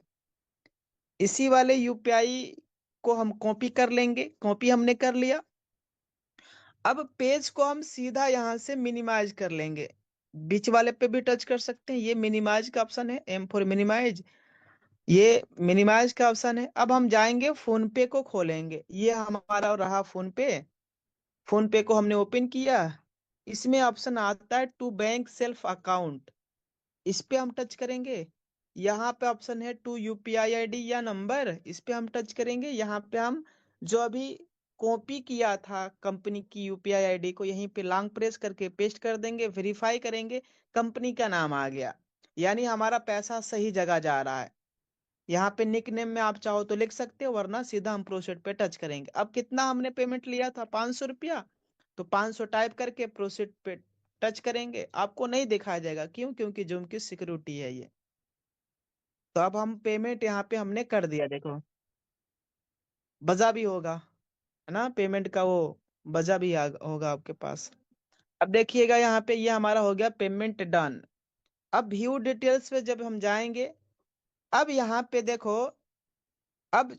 Speaker 2: इसी वाले यूपीआई को हम कॉपी कर लेंगे। कॉपी हमने कर लिया। अब पेज को हम सीधा यहाँ से मिनिमाइज कर लेंगे। बीच वाले पे भी टच कर सकते हैं, ये मिनिमाइज का ऑप्शन है, एम फॉर मिनिमाइज, ये मिनिमाइज का ऑप्शन है। अब हम जाएंगे फोन पे को खोलेंगे, ये हमारा रहा फोन पे। फोन पे को हमने ओपन किया, इसमें ऑप्शन आता है टू बैंक सेल्फ अकाउंट, इस पे हम टच करेंगे। यहाँ पे ऑप्शन है टू यूपीआई आईडी या नंबर, इस पे हम टच करेंगे। यहाँ पे हम जो अभी कॉपी किया था कंपनी की यूपीआई आईडी को, यहीं पे लॉन्ग प्रेस करके पेस्ट कर देंगे, वेरीफाई करेंगे, कंपनी का नाम आ गया, यानी हमारा पैसा सही जगह जा रहा है। यहाँ पे निक नेम में आप चाहो तो लिख सकते हो, वरना सीधा हम प्रोसीड पे टच करेंगे। अब कितना हमने पेमेंट लिया था, 500 रुपया, तो 500 टाइप करके प्रोसीड पे टच करेंगे। आपको नहीं दिखाया जाएगा, क्यों, क्योंकि जूम की सिक्योरिटी है ये। तो अब हम पेमेंट यहाँ पे हमने कर दिया, देखो बजा भी होगा, है ना, पेमेंट का वो बजा भी होगा आपके पास। अब देखिएगा यहाँ पे ये हमारा हो गया पेमेंट डन। अब व्यू डिटेल्स पे जब हम जाएंगे, अब यहाँ पे देखो, अब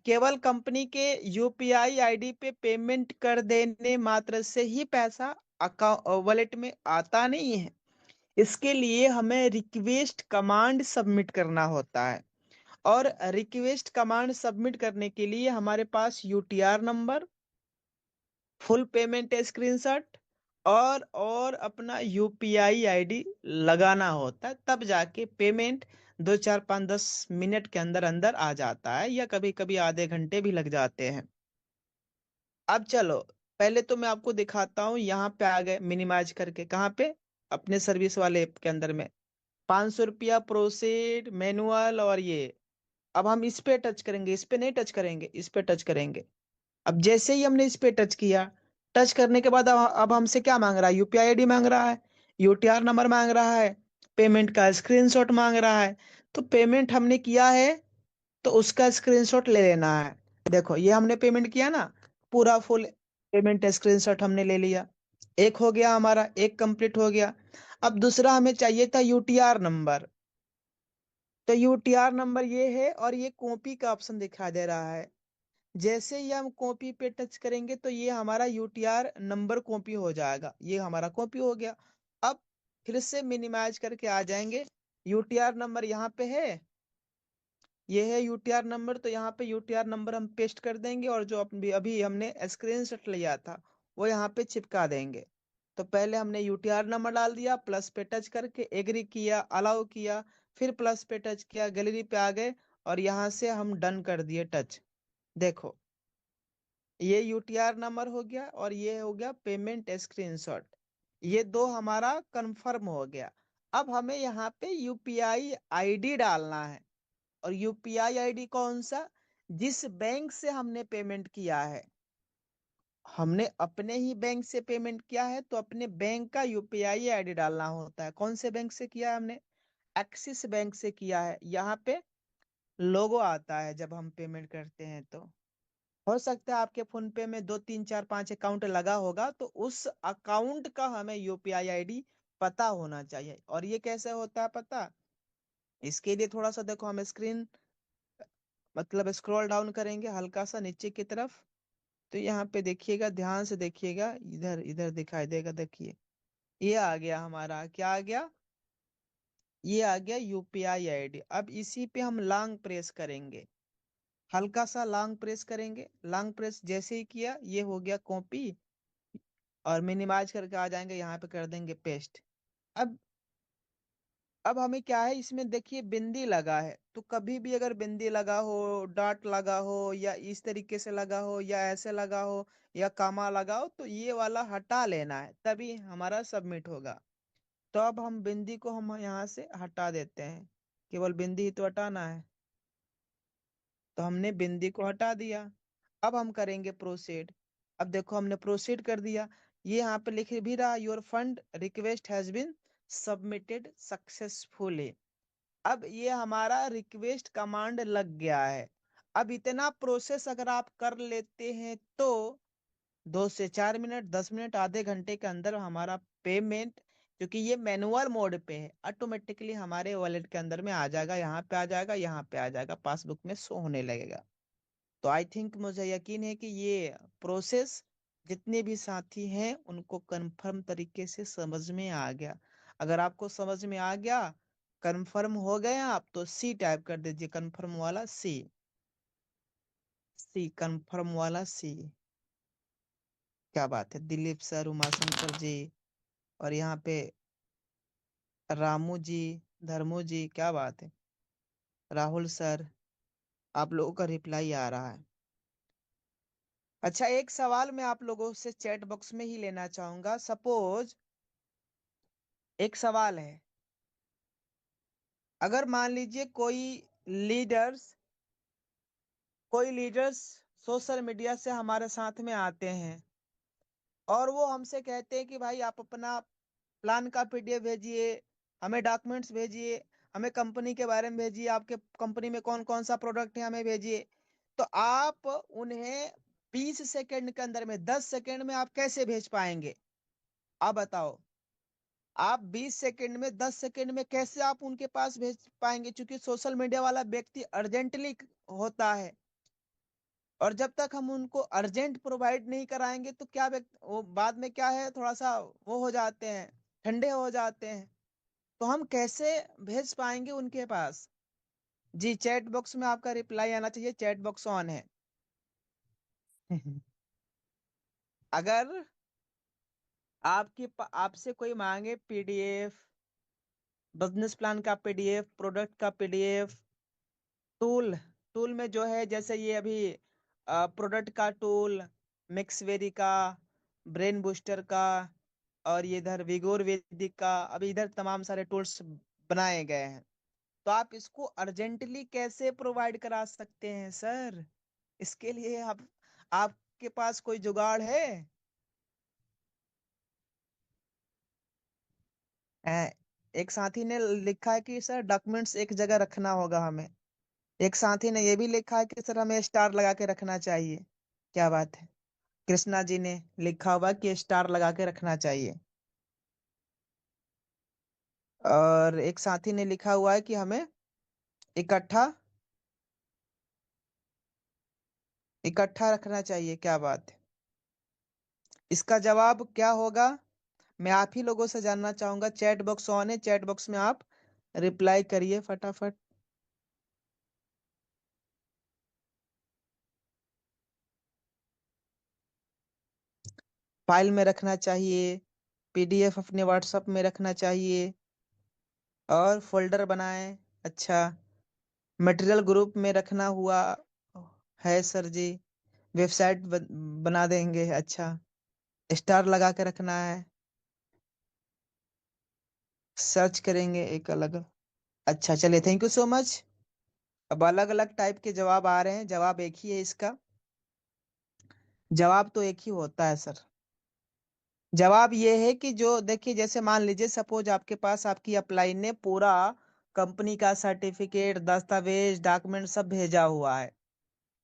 Speaker 2: केवल कंपनी के यूपीआई आईडी पे पेमेंट कर देने मात्र से ही पैसा अकाउंट वॉलेट में आता नहीं है। इसके लिए हमें रिक्वेस्ट कमांड सबमिट करना होता है। और रिक्वेस्ट कमांड सबमिट करने के लिए हमारे पास UTR number, full payment screenshot और अपना यूपीआई आईडी लगाना होता है, तब जाके पेमेंट 2 4 5 10 मिनट के अंदर अंदर आ जाता है, या कभी कभी आधे घंटे भी लग जाते हैं। अब चलो, पहले तो मैं आपको दिखाता हूँ, यहाँ पे आ गए मिनिमाइज करके, कहाँ पे, अपने सर्विस वाले ऐप के अंदर में 500 रुपया प्रोसीड मैनुअल और ये। अब हम इस पे टच करेंगे, इस पे नहीं टच करेंगे, इस पे टच करेंगे। अब जैसे ही हमने इस पे टच किया, टच करने के बाद अब हमसे क्या मांग रहा है, यूपीआई आईडी मांग रहा है, यूटीआर नंबर मांग रहा है, पेमेंट का स्क्रीनशॉट मांग रहा है। तो पेमेंट हमने किया है तो उसका स्क्रीनशॉट ले लेना है। देखो ये हमने पेमेंट किया ना, पूरा फुल पेमेंट स्क्रीनशॉट हमने ले लिया। एक हो गया हमारा, एक कंप्लीट हो गया। अब दूसरा हमें चाहिए था यूटीआर नंबर। तो यूटीआर नंबर ये है, और ये कॉपी का ऑप्शन दिखाई दे रहा है। जैसे ही हम कॉपी पे टच करेंगे तो ये हमारा यूटीआर नंबर कॉपी हो जाएगा, ये हमारा कॉपी हो गया। अब फिर से मिनिमाइज करके आ जाएंगे, यूटीआर नंबर यहाँ पे है, ये है यूटीआर नंबर, तो यहाँ पे यूटीआर नंबर हम पेस्ट कर देंगे, और जो अभी अभी हमने स्क्रीनशॉट लिया था वो यहाँ पे चिपका देंगे। तो पहले हमने यूटीआर नंबर डाल दिया, प्लस पे टच करके एग्री किया, अलाउ किया, फिर प्लस पे टच किया, गैलरी पे आ गए, और यहाँ से हम डन कर दिए टच। देखो ये यूटीआर नंबर हो गया और ये हो गया पेमेंट स्क्रीनशॉट, ये दो हमारा कंफर्म हो गया। अब हमें यहाँ पे यूपीआई आईडी डालना है, और यूपीआई आईडी कौन सा, जिस बैंक से हमने पेमेंट किया है। हमने अपने ही बैंक से पेमेंट किया है तो अपने बैंक का यूपीआई आईडी डालना होता है। कौन से बैंक से किया है हमने, एक्सिस बैंक से किया है। यहाँ पे लोगो आता है जब हम पेमेंट करते हैं। तो हो सकता है आपके फोन पे में 2 3 4 5 अकाउंट लगा होगा, तो उस अकाउंट का हमें यूपीआई आईडी पता होना चाहिए। और ये कैसे होता है पता, इसके लिए थोड़ा सा देखो, हम स्क्रीन मतलब स्क्रॉल डाउन करेंगे हल्का सा नीचे की तरफ, तो यहाँ पे देखिएगा, ध्यान से देखिएगा, इधर इधर दिखाई देगा, देखिए ये आ गया हमारा, क्या आ गया, ये आ गया यूपीआई आईडी। अब इसी पे हम लॉन्ग प्रेस करेंगे, हल्का सा लॉन्ग प्रेस करेंगे। लॉन्ग प्रेस जैसे ही किया, ये हो गया कॉपी, और मिनिमाइज करके आ जाएंगे, यहाँ पे कर देंगे पेस्ट। अब अब हमें क्या है, इसमें देखिए बिंदी लगा है, तो कभी भी अगर बिंदी लगा हो, डॉट लगा हो, या इस तरीके से लगा हो, या ऐसे लगा हो, या कामा लगा हो, तो ये वाला हटा लेना है, तभी हमारा सबमिट होगा। तो अब हम बिंदी को हम यहाँ से हटा देते हैं, केवल बिंदी ही तो हटाना है, तो हमने बिंदी को हटा दिया। अब हम करेंगे प्रोसीड। अब देखो हमने प्रोसीड कर दिया, ये यहाँ पे लिख भी रहा, your fund request has been submitted successfully. अब ये हमारा रिक्वेस्ट कमांड लग गया है। अब इतना प्रोसेस अगर आप कर लेते हैं तो 2 से 4 मिनट, 10 मिनट, आधे घंटे के अंदर हमारा पेमेंट, क्योंकि ये मैनुअल मोड पे है, ऑटोमेटिकली हमारे वॉलेट के अंदर में आ जाएगा, यहाँ पे आ जाएगा, यहाँ पे आ जाएगा, पासबुक में शो होने लगेगा। तो आई थिंक, मुझे यकीन है कि ये प्रोसेस जितने भी साथी हैं उनको कंफर्म तरीके से समझ में आ गया। अगर आपको समझ में आ गया, कंफर्म हो गए आप, तो सी टाइप कर दीजिए, कंफर्म वाला सी, सी कंफर्म वाला सी। क्या बात है, दिलीप सर, उमाशंकर जी, और यहाँ पे रामू जी, धर्मू जी, क्या बात है, राहुल सर, आप लोगों का रिप्लाई आ रहा है। अच्छा, एक सवाल मैं आप लोगों से चैट बॉक्स में ही लेना चाहूंगा। सपोज एक सवाल है, अगर मान लीजिए लीडर्स कोई लीडर्स सोशल मीडिया से हमारे साथ में आते हैं, और वो हमसे कहते हैं कि भाई आप अपना प्लान का पीडीएफ भेजिए, हमें डॉक्यूमेंट्स भेजिए, हमें कंपनी के बारे में भेजिए, आपके कंपनी में कौन कौन सा प्रोडक्ट है हमें भेजिए। तो आप उन्हें 20 सेकंड के अंदर में, 10 सेकंड में आप कैसे भेज पाएंगे, आप बताओ। आप 20 सेकंड में, 10 सेकंड में कैसे आप उनके पास भेज पाएंगे, क्योंकि सोशल मीडिया वाला व्यक्ति अर्जेंटली होता है, और जब तक हम उनको अर्जेंट प्रोवाइड नहीं कराएंगे तो क्या वो बाद में क्या है, थोड़ा सा वो हो जाते हैं, ठंडे हो जाते हैं। तो हम कैसे भेज पाएंगे उनके पास। जी चैट बॉक्स में आपका रिप्लाई आना चाहिए, चैट बॉक्स ऑन है। अगर आपसे कोई मांगे पीडीएफ, बिजनेस प्लान का पीडीएफ, प्रोडक्ट का पीडीएफ, टूल टूल में जो है जैसे ये अभी प्रोडक्ट का टूल, मिक्सवेरी का, ब्रेन बूस्टर का, और ये इधर विगोर वेदिक का, अभी इधर तमाम सारे टूल्स बनाए गए हैं। तो आप इसको अर्जेंटली कैसे प्रोवाइड करा सकते हैं सर? इसके लिए आप आपके पास कोई जुगाड़ है? अ, एक साथी ने लिखा है कि सर डॉक्यूमेंट्स एक जगह रखना होगा हमें। एक साथी ने ये भी लिखा है कि सर हमें स्टार लगा के रखना चाहिए। क्या बात है? कृष्णा जी ने लिखा हुआ कि स्टार लगा के रखना चाहिए। और एक साथी ने लिखा हुआ है कि हमें इकट्ठा इकट्ठा रखना चाहिए। क्या बात है? इसका जवाब क्या होगा मैं आप ही लोगों से जानना चाहूंगा। चैट बॉक्स ऑन है, चैट बॉक्स में आप रिप्लाई करिए फटाफट। फाइल में रखना चाहिए, पीडीएफ अपने व्हाट्सएप में रखना चाहिए, और फोल्डर बनाएं। अच्छा, मटेरियल ग्रुप में रखना हुआ है सर जी, वेबसाइट बना देंगे। अच्छा, स्टार लगा के रखना है, सर्च करेंगे एक अलग। अच्छा चलिए, थैंक यू सो मच। अब अलग अलग टाइप के जवाब आ रहे हैं, जवाब एक ही है इसका। जवाब तो एक ही होता है सर। जवाब ये है कि जो देखिए, जैसे मान लीजिए सपोज आपके पास आपकी अपलाइन ने पूरा कंपनी का सर्टिफिकेट, दस्तावेज, डॉक्यूमेंट सब भेजा हुआ है।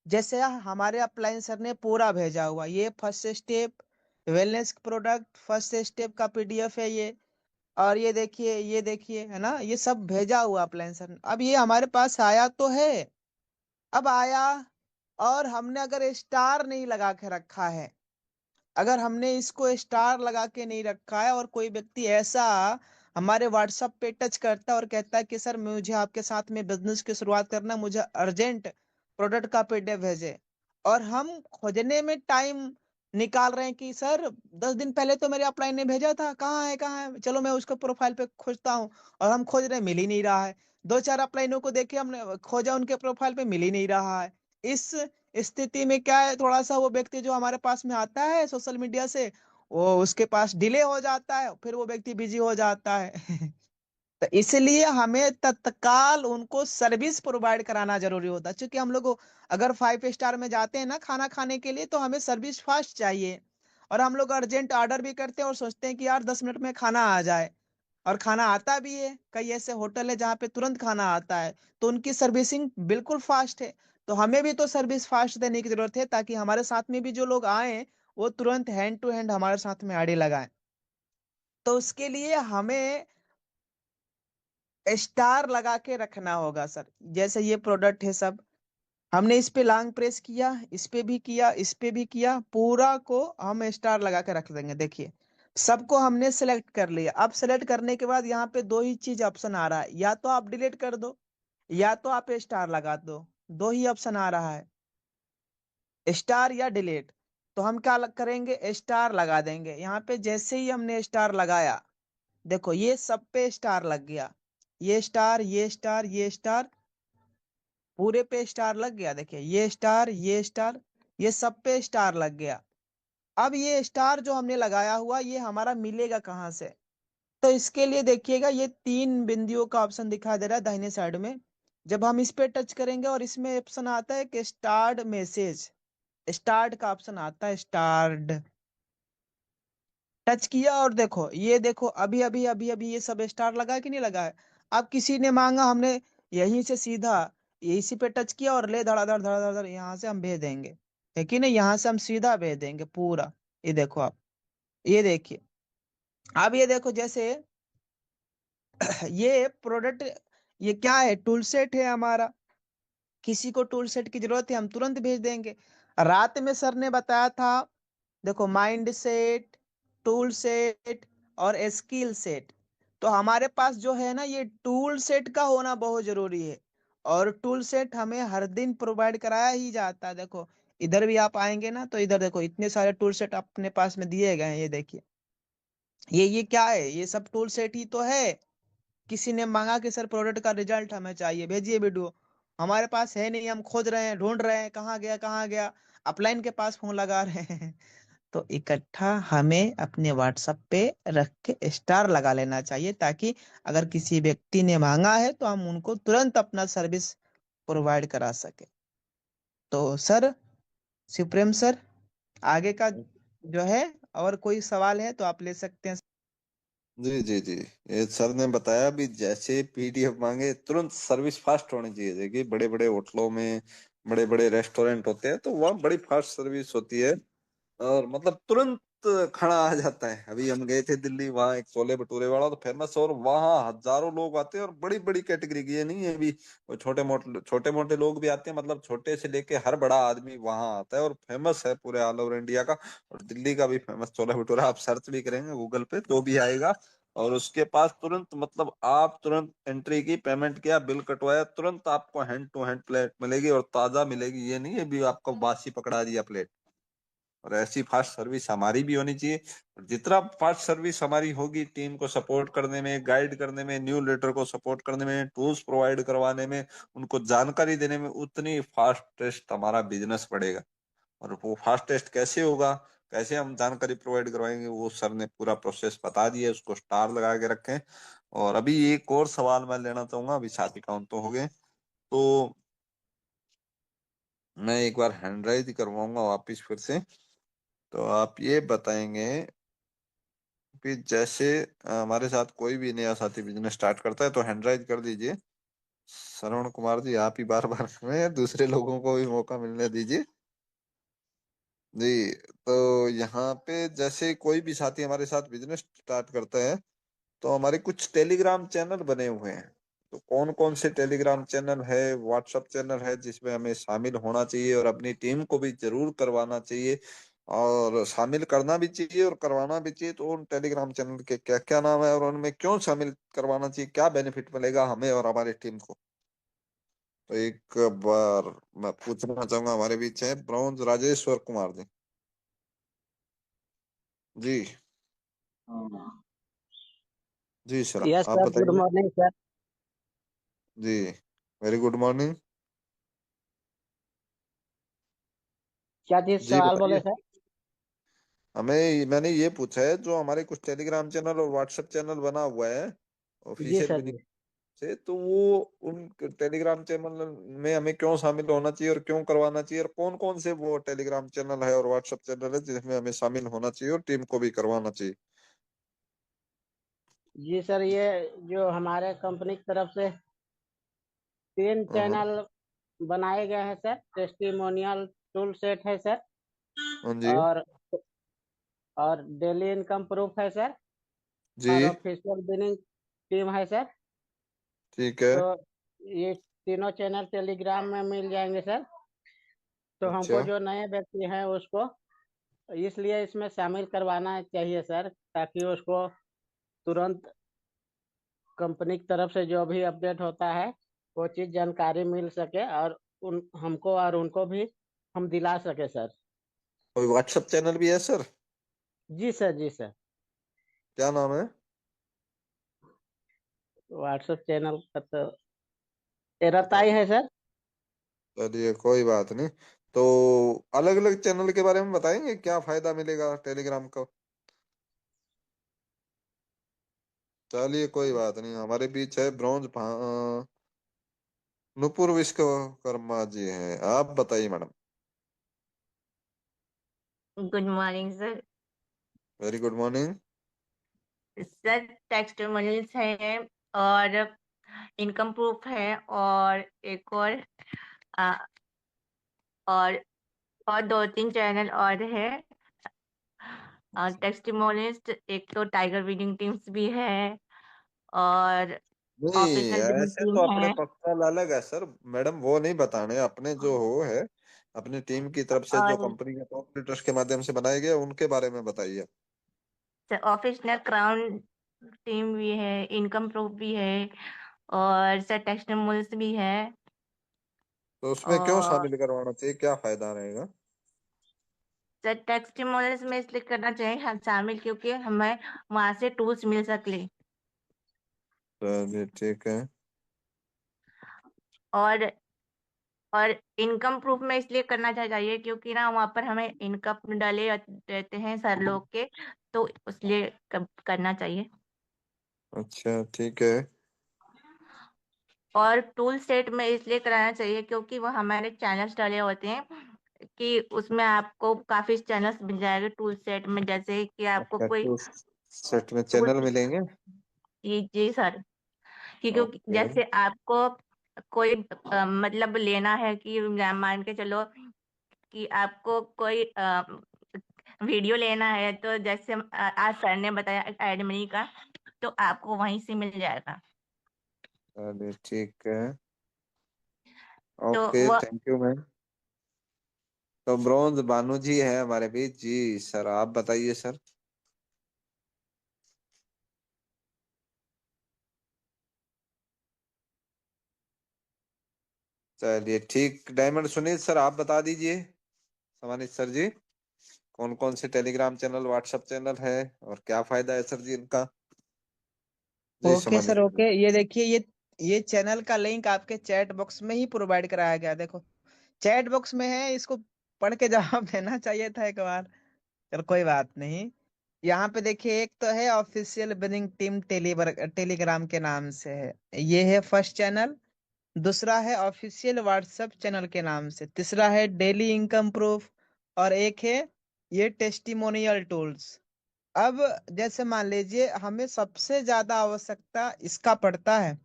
Speaker 2: जैसे हमारे अपलाइन सर ने पूरा भेजा हुआ, ये first step wellness product first step का पीडीएफ है ये। और ये देखिए है ना, ये सब भेजा हुआ अपलाइन सर ने। अब ये हमारे पास आया तो है, अब आया, और हमने अगर स्टार नहीं लगा के रखा है, अगर हमने इसको स्टार लगा के नहीं रखा है, और कोई व्यक्ति ऐसा हमारे व्हाट्सएप पे टच करता है और कहता है कि सर मुझे आपके साथ में बिजनेस की शुरुआत करना, मुझे अर्जेंट प्रोडक्ट का पीडीएफ भेजे, और हम खोजने में टाइम निकाल रहे हैं कि सर 10 दिन पहले तो मेरे अपलाइन ने भेजा था, कहाँ है, चलो मैं उसको प्रोफाइल पे खोजता हूँ। और हम खोज रहे हैं, मिल ही नहीं रहा है। दो चार अपलाइनों को देखे हमने, खोजा उनके प्रोफाइल पे, मिल ही नहीं रहा है। इस स्थिति में क्या है, थोड़ा सा वो व्यक्ति जो हमारे पास में आता है सोशल मीडिया से, वो उसके पास डिले हो जाता है, फिर वो व्यक्ति बिजी हो जाता है। तो इसलिए हमें तत्काल उनको सर्विस प्रोवाइड कराना जरूरी होता है। क्योंकि हम लोग अगर 5 स्टार में जाते हैं ना खाना खाने के लिए, तो हमें सर्विस फास्ट चाहिए। और हम लोग अर्जेंट ऑर्डर भी करते हैं और सोचते हैं कि यार 10 मिनट में खाना आ जाए, और खाना आता भी है। कई ऐसे होटल है जहाँ पे तुरंत खाना आता है, तो उनकी सर्विसिंग बिल्कुल फास्ट है। तो हमें भी तो सर्विस फास्ट देने की जरूरत है, ताकि हमारे साथ में भी जो लोग आए, वो तुरंत हैंड टू हैंड हमारे साथ में आड़े लगाएं। तो उसके लिए हमें स्टार लगा के रखना होगा सर। जैसे ये प्रोडक्ट है सब, हमने इस पे लॉन्ग प्रेस किया, इस पे भी किया, इस पे भी किया, पूरा को हम स्टार लगा के रख देंगे। देखिए, सबको हमने सेलेक्ट कर लिया। अब सेलेक्ट करने के बाद यहाँ पे दो ही चीज ऑप्शन आ रहा है, या तो आप डिलीट कर दो, या तो आप स्टार लगा दो। दो ही ऑप्शन आ रहा है, स्टार या डिलीट। तो हम क्या करेंगे, स्टार लगा देंगे। यहाँ पे जैसे ही हमने स्टार लगाया, देखो ये सब पे स्टार लग गया। ये स्टार, ये स्टार, ये स्टार, पूरे पे स्टार लग गया। देखिए ये स्टार, ये स्टार, ये सब पे स्टार लग गया। अब ये स्टार जो हमने लगाया हुआ, ये हमारा मिलेगा कहाँ से? तो इसके लिए देखिएगा, ये 3 बिंदुओं का ऑप्शन दिखाई दे रहा है दाहिने साइड में। जब हम इस पे टच करेंगे और इसमें ऑप्शन आता है कि स्टार्ट मैसेज, स्टार्ट का ऑप्शन आता है, स्टार्ट टच किया, और देखो ये देखो, अभी अभी अभी अभी ये सब स्टार लगा है कि नहीं लगा है? अब किसी ने मांगा, हमने यहीं से सीधा इसी पे टच किया और ले धड़ाधड़ धड़ाधड़ धड़ यहाँ से हम भेज देंगे, है कि नहीं? यहाँ से हम सीधा भेज देंगे पूरा। ये देखो आप, ये देखिए। अब ये देखो, जैसे ये प्रोडक्ट, ये क्या है, टूल सेट है हमारा। किसी को टूल सेट की जरूरत है, हम तुरंत भेज देंगे। रात में सर ने बताया था, देखो माइंड सेट, टूल सेट और स्किल सेट। तो हमारे पास जो है ना, ये टूल सेट का होना बहुत जरूरी है। और टूल सेट हमें हर दिन प्रोवाइड कराया ही जाता है। देखो इधर भी आप आएंगे ना, तो इधर देखो इतने सारे टूल सेट अपने पास में दिए गए हैं। ये देखिए, ये क्या है, ये सब टूल सेट ही तो है। किसी ने मांगा कि सर प्रोडक्ट का रिजल्ट हमें चाहिए, भेजिए वीडियो। हमारे पास है नहीं, हम खोज रहे हैं, ढूंढ रहे हैं, कहाँ गया कहाँ गया, अपलाइन के पास फोन लगा रहे हैं। तो इकट्ठा हमें अपने व्हाट्सएप पे रख के स्टार लगा लेना चाहिए, ताकि अगर किसी व्यक्ति ने मांगा है तो हम उनको तुरंत अपना सर्विस प्रोवाइड करा सके। तो सर, सुप्रीम सर, आगे का जो है, और कोई सवाल है तो आप ले सकते हैं।
Speaker 1: जी जी जी, ये सर ने बताया भी, जैसे पीडीएफ मांगे तुरंत सर्विस फास्ट होनी चाहिए। देखिए बड़े बड़े होटलों में, बड़े बड़े रेस्टोरेंट होते हैं, तो वहाँ बड़ी फास्ट सर्विस होती है, और मतलब तुरंत खाना आ जाता है। अभी हम गए थे दिल्ली, वहाँ एक छोले भटूरे वाला तो फेमस, और वहाँ हजारों लोग आते हैं, और बड़ी बड़ी कैटेगरी की, ये नहीं है भी वो छोटे मोटे लोग भी आते हैं, मतलब छोटे से लेके हर बड़ा आदमी वहाँ आता है, और फेमस है पूरे ऑल ओवर इंडिया का। और दिल्ली का भी फेमस छोले भटूरा, आप सर्च भी करेंगे गूगल पे तो भी आएगा। और उसके पास तुरंत, मतलब आप तुरंत एंट्री की, पेमेंट किया, बिल कटवाया, तुरंत आपको हैंड टू हैंड प्लेट मिलेगी, और ताजा मिलेगी। ये नहीं है भी आपको बासी पकड़ा दिया प्लेट। और ऐसी फास्ट सर्विस हमारी भी होनी चाहिए। और जितना फास्ट सर्विस हमारी होगी, टीम को सपोर्ट करने में, गाइड करने में, न्यू लीडर को सपोर्ट करने में, टूल्स प्रोवाइड करवाने में, उनको जानकारी देने में, उतनी फास्टेस्ट हमारा बिजनेस बढ़ेगा। और वो फास्टेस्ट कैसे होगा, कैसे हम जानकारी प्रोवाइड करवाएंगे, वो सर ने पूरा प्रोसेस बता दिया, उसको स्टार लगा के रखें। और अभी एक और सवाल मैं लेना चाहूंगा, अभी 7 अकाउंट तो हो गए, तो मैं एक बार हैंड राइज करवाऊंगा वापिस फिर से। तो आप ये बताएंगे कि जैसे हमारे साथ कोई भी नया साथी बिजनेस स्टार्ट करता है, तो हैंड राइज कर दीजिए। श्रवण कुमार जी, आप ही बार बार में, दूसरे लोगों को भी मौका मिलने दीजिए जी। तो यहाँ पे जैसे कोई भी साथी हमारे साथ बिजनेस स्टार्ट करता है, तो हमारे कुछ टेलीग्राम चैनल बने हुए हैं। तो कौन कौन से टेलीग्राम चैनल है, व्हाट्सएप चैनल है, जिसमें हमें शामिल होना चाहिए, और अपनी टीम को भी जरूर करवाना चाहिए, और शामिल करना भी चाहिए और करवाना भी चाहिए। तो उन टेलीग्राम चैनल के क्या क्या नाम है, और उनमें क्यों शामिल करवाना चाहिए, क्या बेनिफिट मिलेगा हमें और हमारी टीम को। तो एक बार मैं पूछना चाहूंगा, हमारे बीच है ब्रॉन्ज राजेश्वर कुमार जी। जी जी सर,
Speaker 11: यस
Speaker 1: आप
Speaker 11: सर, गुड
Speaker 1: बताइए।
Speaker 11: Morning sir.
Speaker 1: जी, वेरी गुड मॉर्निंग।
Speaker 11: क्या चीज
Speaker 1: जी
Speaker 11: सवाल बोले
Speaker 1: बताइए।
Speaker 11: सर?
Speaker 1: मैंने ये पूछा है, जो हमारे कुछ टेलीग्राम चैनल और व्हाट्सएप चैनल बना हुआ है
Speaker 11: जी
Speaker 1: ऑफिशियल
Speaker 11: सर
Speaker 1: बिलिंग
Speaker 11: जी।
Speaker 1: से, तो वो उन टेलीग्राम चैनल में हमें क्यों शामिल होना चाहिए और क्यों करवाना चाहिए, और कौन कौन से वो टेलीग्राम चैनल है और व्हाट्सएप चैनल है जिसमें हमें शामिल होना चाहिए और टीम को भी करवाना चाहिए।
Speaker 11: जी सर, ये जो हमारे कंपनी की तरफ से 3
Speaker 1: हाँ
Speaker 11: चैनल बनाए गए हैं सर। टेस्टिमोनियल टूल सेट है सर,
Speaker 1: हाँ जी
Speaker 11: और डेली इनकम प्रूफ है सर,
Speaker 1: जी।
Speaker 11: और ऑफिशियल बिलिंग टीम है सर।
Speaker 1: ठीक है।
Speaker 11: तो ये तीनों चैनल टेलीग्राम में मिल जाएंगे सर। तो हमको
Speaker 1: अच्छा,
Speaker 11: जो नए व्यक्ति हैं उसको इसलिए इसमें शामिल करवाना चाहिए सर, ताकि उसको तुरंत कंपनी की तरफ से जो भी अपडेट होता है वो चीज़ जानकारी मिल सके, और उन हमको और उनको भी हम दिला सके सर।
Speaker 1: कोई व्हाट्सएप चैनल भी है सर?
Speaker 11: जी सर, जी सर।
Speaker 1: क्या नाम है?
Speaker 11: व्हाट्सएप चैनल का तो एराताई है सर।
Speaker 1: चलिए कोई बात नहीं। तो अलग अलग चैनल के बारे में बताएंगे, क्या फायदा मिलेगा टेलीग्राम का। चलिए कोई बात नहीं, हमारे बीच है नुपुर विश्वकर्मा जी हैं, आप बताइए madam.
Speaker 12: Good morning sir.
Speaker 1: Very good morning.
Speaker 12: Sir testimonials है, और इनकम प्रूफ है, और एक आ, और और 2-3 चैनल और है। टेस्टिमोनियल्स एक तो टाइगर विनिंग टीम्स भी है, और
Speaker 1: नहीं,
Speaker 12: ऑफिशियल विनिंग
Speaker 1: ऐसे तो
Speaker 12: टीम
Speaker 1: अपने
Speaker 12: है।
Speaker 1: पर्सनल अलग है सर, मैडम वो नहीं बताने, अपने जो हो है अपनी टीम की तरफ से, जो
Speaker 12: और
Speaker 1: कंपनी के टॉप लीडर्स के माध्यम से बनाए गए, उनके बारे में बताइए।
Speaker 12: सर ऑफिशियल क्राउन टीम भी है, इनकम प्रूफ भी है, और सर टेस्टिमोनियल्स भी है।
Speaker 1: तो उसमें क्यों
Speaker 12: और
Speaker 1: शामिल करवाना चाहिए, क्या फायदा रहेगा?
Speaker 12: सर टेस्टिमोनियल्स में इसलिए करना चाहिए हम शामिल, क्योंकि हमें वहां से टूल्स मिल सके।
Speaker 1: चलिए ठीक है।
Speaker 12: और और इनकम प्रूफ में इसलिए करना चाहिए क्योंकि ना वहाँ पर हमें इनकम डाले रहते हैं सर लोग के, तो इसलिए करना चाहिए।
Speaker 1: अच्छा ठीक है।
Speaker 12: और टूल सेट में इसलिए कराना चाहिए क्योंकि वो हमारे चैनल्स डाले होते हैं कि उसमें आपको काफी चैनल्स मिल जाएंगे टूल सेट में, जैसे कि आपको
Speaker 1: अच्छा,
Speaker 12: कोई
Speaker 1: तो सेट में
Speaker 12: टूल।
Speaker 1: चैनल मिलेंगे?
Speaker 12: जी सर, कि क्योंकि
Speaker 1: ओके।
Speaker 12: जैसे आपको कोई मतलब लेना है कि मान के चलो कि आपको कोई वीडियो लेना है, तो जैसे आज सर ने बताया एडमिनी का, तो आपको वहीं से मिल जाएगा।
Speaker 1: चलिए ठीक है।
Speaker 12: तो
Speaker 1: ओके,
Speaker 12: वो
Speaker 1: थैंक यू मैम। तो ब्रोंज बानू जी है हमारे बीच जी। सर आप बताइए सर। चलिए ठीक, डायमंड सुनील सर आप बता दीजिए, समानित सर जी, कौन कौन से टेलीग्राम चैनल व्हाट्सएप चैनल है और क्या फायदा है सर जी इनका? जी
Speaker 2: ओके
Speaker 1: समानित
Speaker 2: सर,
Speaker 1: सर।
Speaker 2: ओके, ये देखिए, ये चैनल का लिंक आपके चैट बॉक्स में ही प्रोवाइड कराया गया है। देखो, चैट बॉक्स में है, इसको पढ़ के जवाब देना चाहिए था एक बार। चलो कोई बात नहीं। यहाँ पे देखिए, एक तो है ऑफिशियल बिनिंग टीम टेलीग्राम के नाम से है, ये है फर्स्ट चैनल। दूसरा है ऑफिशियल व्हाट्सएप चैनल के नाम से। तीसरा है डेली इनकम प्रूफ। और एक है ये टेस्टिमोनियल टूल्स। अब जैसे मान लीजिए हमें सबसे ज्यादा आवश्यकता इसका पड़ता है,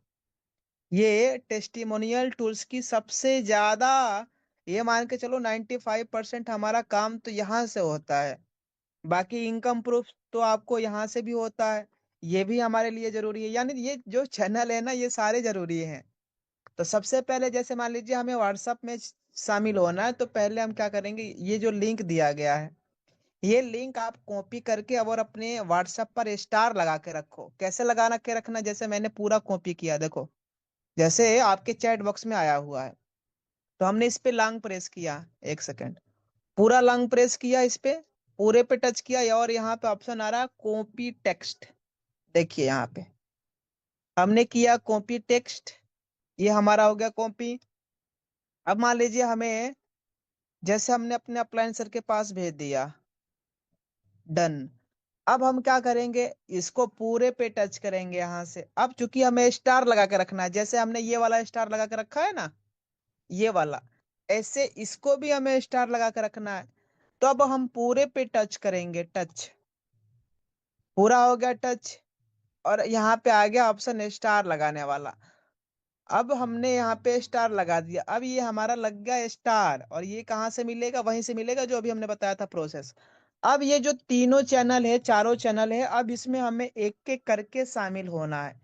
Speaker 2: ये टेस्टिमोनियल टूल्स की सबसे ज्यादा। ये मान के चलो 95% हमारा काम तो यहाँ से होता है। बाकी इनकम प्रूफ तो आपको यहाँ से भी होता है, ये भी हमारे लिए जरूरी है। यानी ये जो चैनल है ना, ये सारे जरूरी हैं। तो सबसे पहले जैसे मान लीजिए हमें व्हाट्सएप में शामिल होना है, तो पहले हम क्या करेंगे, ये जो लिंक दिया गया है, ये लिंक आप कॉपी करके अब और अपने व्हाट्सएप पर स्टार लगा के रखो। कैसे लगा के रखना, जैसे मैंने पूरा कॉपी किया, देखो, जैसे आपके चैट बॉक्स में आया हुआ है, तो हमने इस पे लॉन्ग प्रेस किया, एक सेकेंड, पूरा लॉन्ग प्रेस किया, इस पे पूरे पे टच किया, और यहाँ पे ऑप्शन आ रहा है कॉपी टेक्स्ट। देखिए यहाँ पे हमने किया कॉपी टेक्स्ट, ये हमारा हो गया कॉपी। अब मान लीजिए हमें, जैसे हमने अपने अपलाइन सर के पास भेज दिया, डन। अब हम क्या करेंगे, इसको पूरे पे टच करेंगे यहाँ से। अब चूंकि हमें स्टार लगा के रखना है, जैसे हमने ये वाला स्टार लगा के रखा है ना, ये वाला, ऐसे इसको भी हमें स्टार लगा के रखना है। तो अब हम पूरे पे टच करेंगे, टच, पूरा हो गया टच, और यहाँ पे आ गया ऑप्शन स्टार लगाने वाला। अब हमने यहाँ पे स्टार लगा दिया, अब ये हमारा लग गया स्टार। और ये कहाँ से मिलेगा, वहीं से मिलेगा जो अभी हमने बताया था प्रोसेस। अब ये जो तीनों चैनल है, चारों चैनल है, अब इसमें हमें एक एक करके शामिल होना है।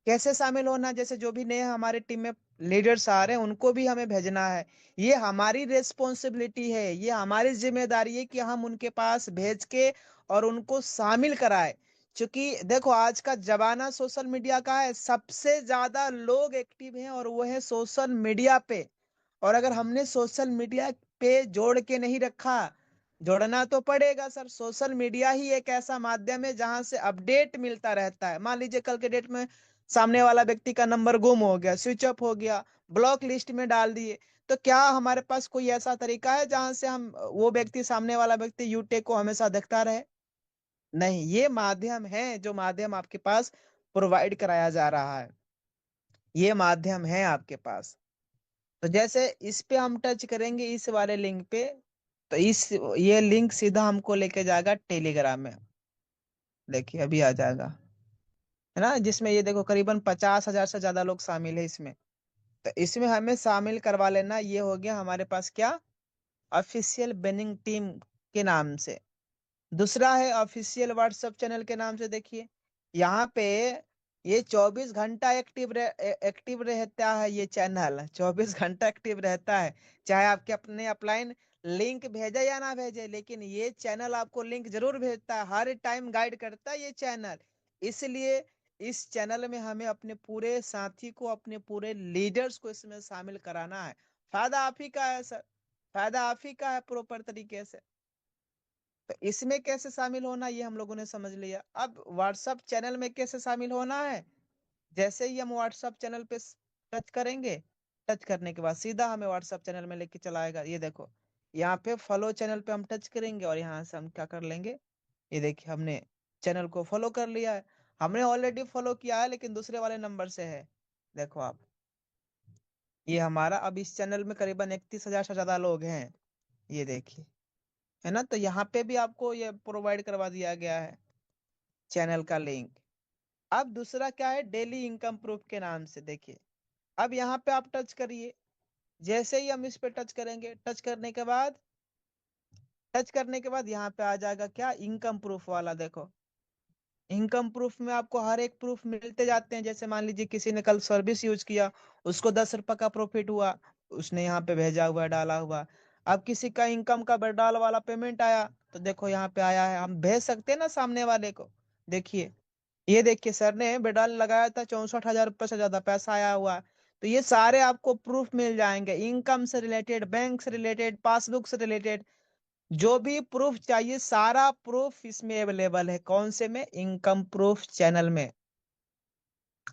Speaker 2: कैसे शामिल होना है, जैसे जो भी नए हमारे टीम में लीडर्स आ रहे हैं, उनको भी हमें भेजना है। ये हमारी रेस्पॉन्सिबिलिटी है, ये हमारी जिम्मेदारी है कि हम उनके पास भेज के और उनको शामिल कराए। क्योंकि देखो, आज का जमाना सोशल मीडिया का है, सबसे ज्यादा लोग एक्टिव हैं और वो है सोशल मीडिया पे। और अगर हमने सोशल मीडिया पे जोड़ के नहीं रखा, जोड़ना तो पड़ेगा सर। सोशल मीडिया ही एक ऐसा माध्यम है जहां से अपडेट मिलता रहता है। मान लीजिए कल के डेट में सामने वाला व्यक्ति का नंबर गुम हो गया, स्विच ऑफ हो गया, ब्लॉक लिस्ट में डाल दिए, तो क्या हमारे पास कोई ऐसा तरीका है जहां से हम वो व्यक्ति, सामने वाला व्यक्ति यूटेक को हमेशा देखता रहे? नहीं, ये माध्यम है जो माध्यम आपके पास प्रोवाइड कराया जा रहा है, ये माध्यम है आपके पास। तो जैसे इस पे हम टच करेंगे, इस वाले लिंक पे, तो इस ये लिंक सीधा हमको लेके जाएगा टेलीग्राम में। देखिए अभी आ जाएगा, है ना, जिसमें ये देखो करीबन 50,000 से ज्यादा लोग शामिल है इसमें। तो इसमें हमें शामिल करवा लेना। ये हो गया हमारे पास क्या, ऑफिशियल बेनिंग टीम के नाम से। दूसरा है ऑफिशियल व्हाट्सएप चैनल के नाम से। देखिए यहाँ पे ये 24 घंटा एक्टिव रहता है, ये चैनल 24 घंटा एक्टिव रहता है। चाहे आपके अपने अपलाइन लिंक भेजे या ना भेजे, लेकिन ये चैनल आपको लिंक जरूर भेजता है, हर टाइम गाइड करता है ये चैनल। इसलिए इस चैनल में हमें अपने पूरे साथी को, अपने पूरे लीडर्स को इसमें शामिल कराना है। फायदा आप ही का है सर, फायदा आप ही का है प्रॉपर तरीके से। तो इसमें कैसे शामिल होना ये हम लोगों ने समझ लिया। अब व्हाट्सएप चैनल में कैसे शामिल होना है, जैसे ही हम व्हाट्सएप चैनल पे टच करेंगे, टच करने के बाद सीधा हमें व्हाट्सएप चैनल में लेके चला आएगा। ये देखो यहाँ पे फॉलो चैनल पे हम टच करेंगे और यहाँ से हम क्या कर लेंगे, ये देखिए हमने चैनल को फॉलो कर लिया है। हमने ऑलरेडी फॉलो किया है लेकिन दूसरे वाले नंबर से है। देखो आप, ये हमारा अब इस चैनल में करीबन 31,000 से ज्यादा लोग हैं, ये देखिए, है ना। तो यहाँ पे भी आपको ये प्रोवाइड करवा दिया गया है चैनल का लिंक। अब दूसरा क्या है, डेली इनकम प्रूफ के नाम से। देखिए अब यहाँ पे आप टच करिए, जैसे ही हम इस पे टच करेंगे, टच करने के बाद यहाँ पे आ जाएगा क्या, इनकम प्रूफ वाला। देखो इनकम प्रूफ में आपको हर एक प्रूफ मिलते जाते हैं। जैसे मान लीजिए किसी ने कल सर्विस यूज किया, उसको 10 रुपए का प्रॉफिट हुआ, उसने यहाँ पे भेजा हुआ डाला हुआ। अब किसी का इनकम का बेडाल वाला पेमेंट आया, तो देखो यहाँ पे आया है, हम भेज सकते हैं ना सामने वाले को। देखिए ये देखिए सर ने बेडाल लगाया था, 64,000 रुपए से ज्यादा पैसा आया हुआ है। तो ये सारे आपको प्रूफ मिल जाएंगे, इनकम से रिलेटेड, बैंक से रिलेटेड, पासबुक से रिलेटेड, जो भी प्रूफ चाहिए सारा प्रूफ इसमें अवेलेबल है। कौन से में, इनकम प्रूफ चैनल में।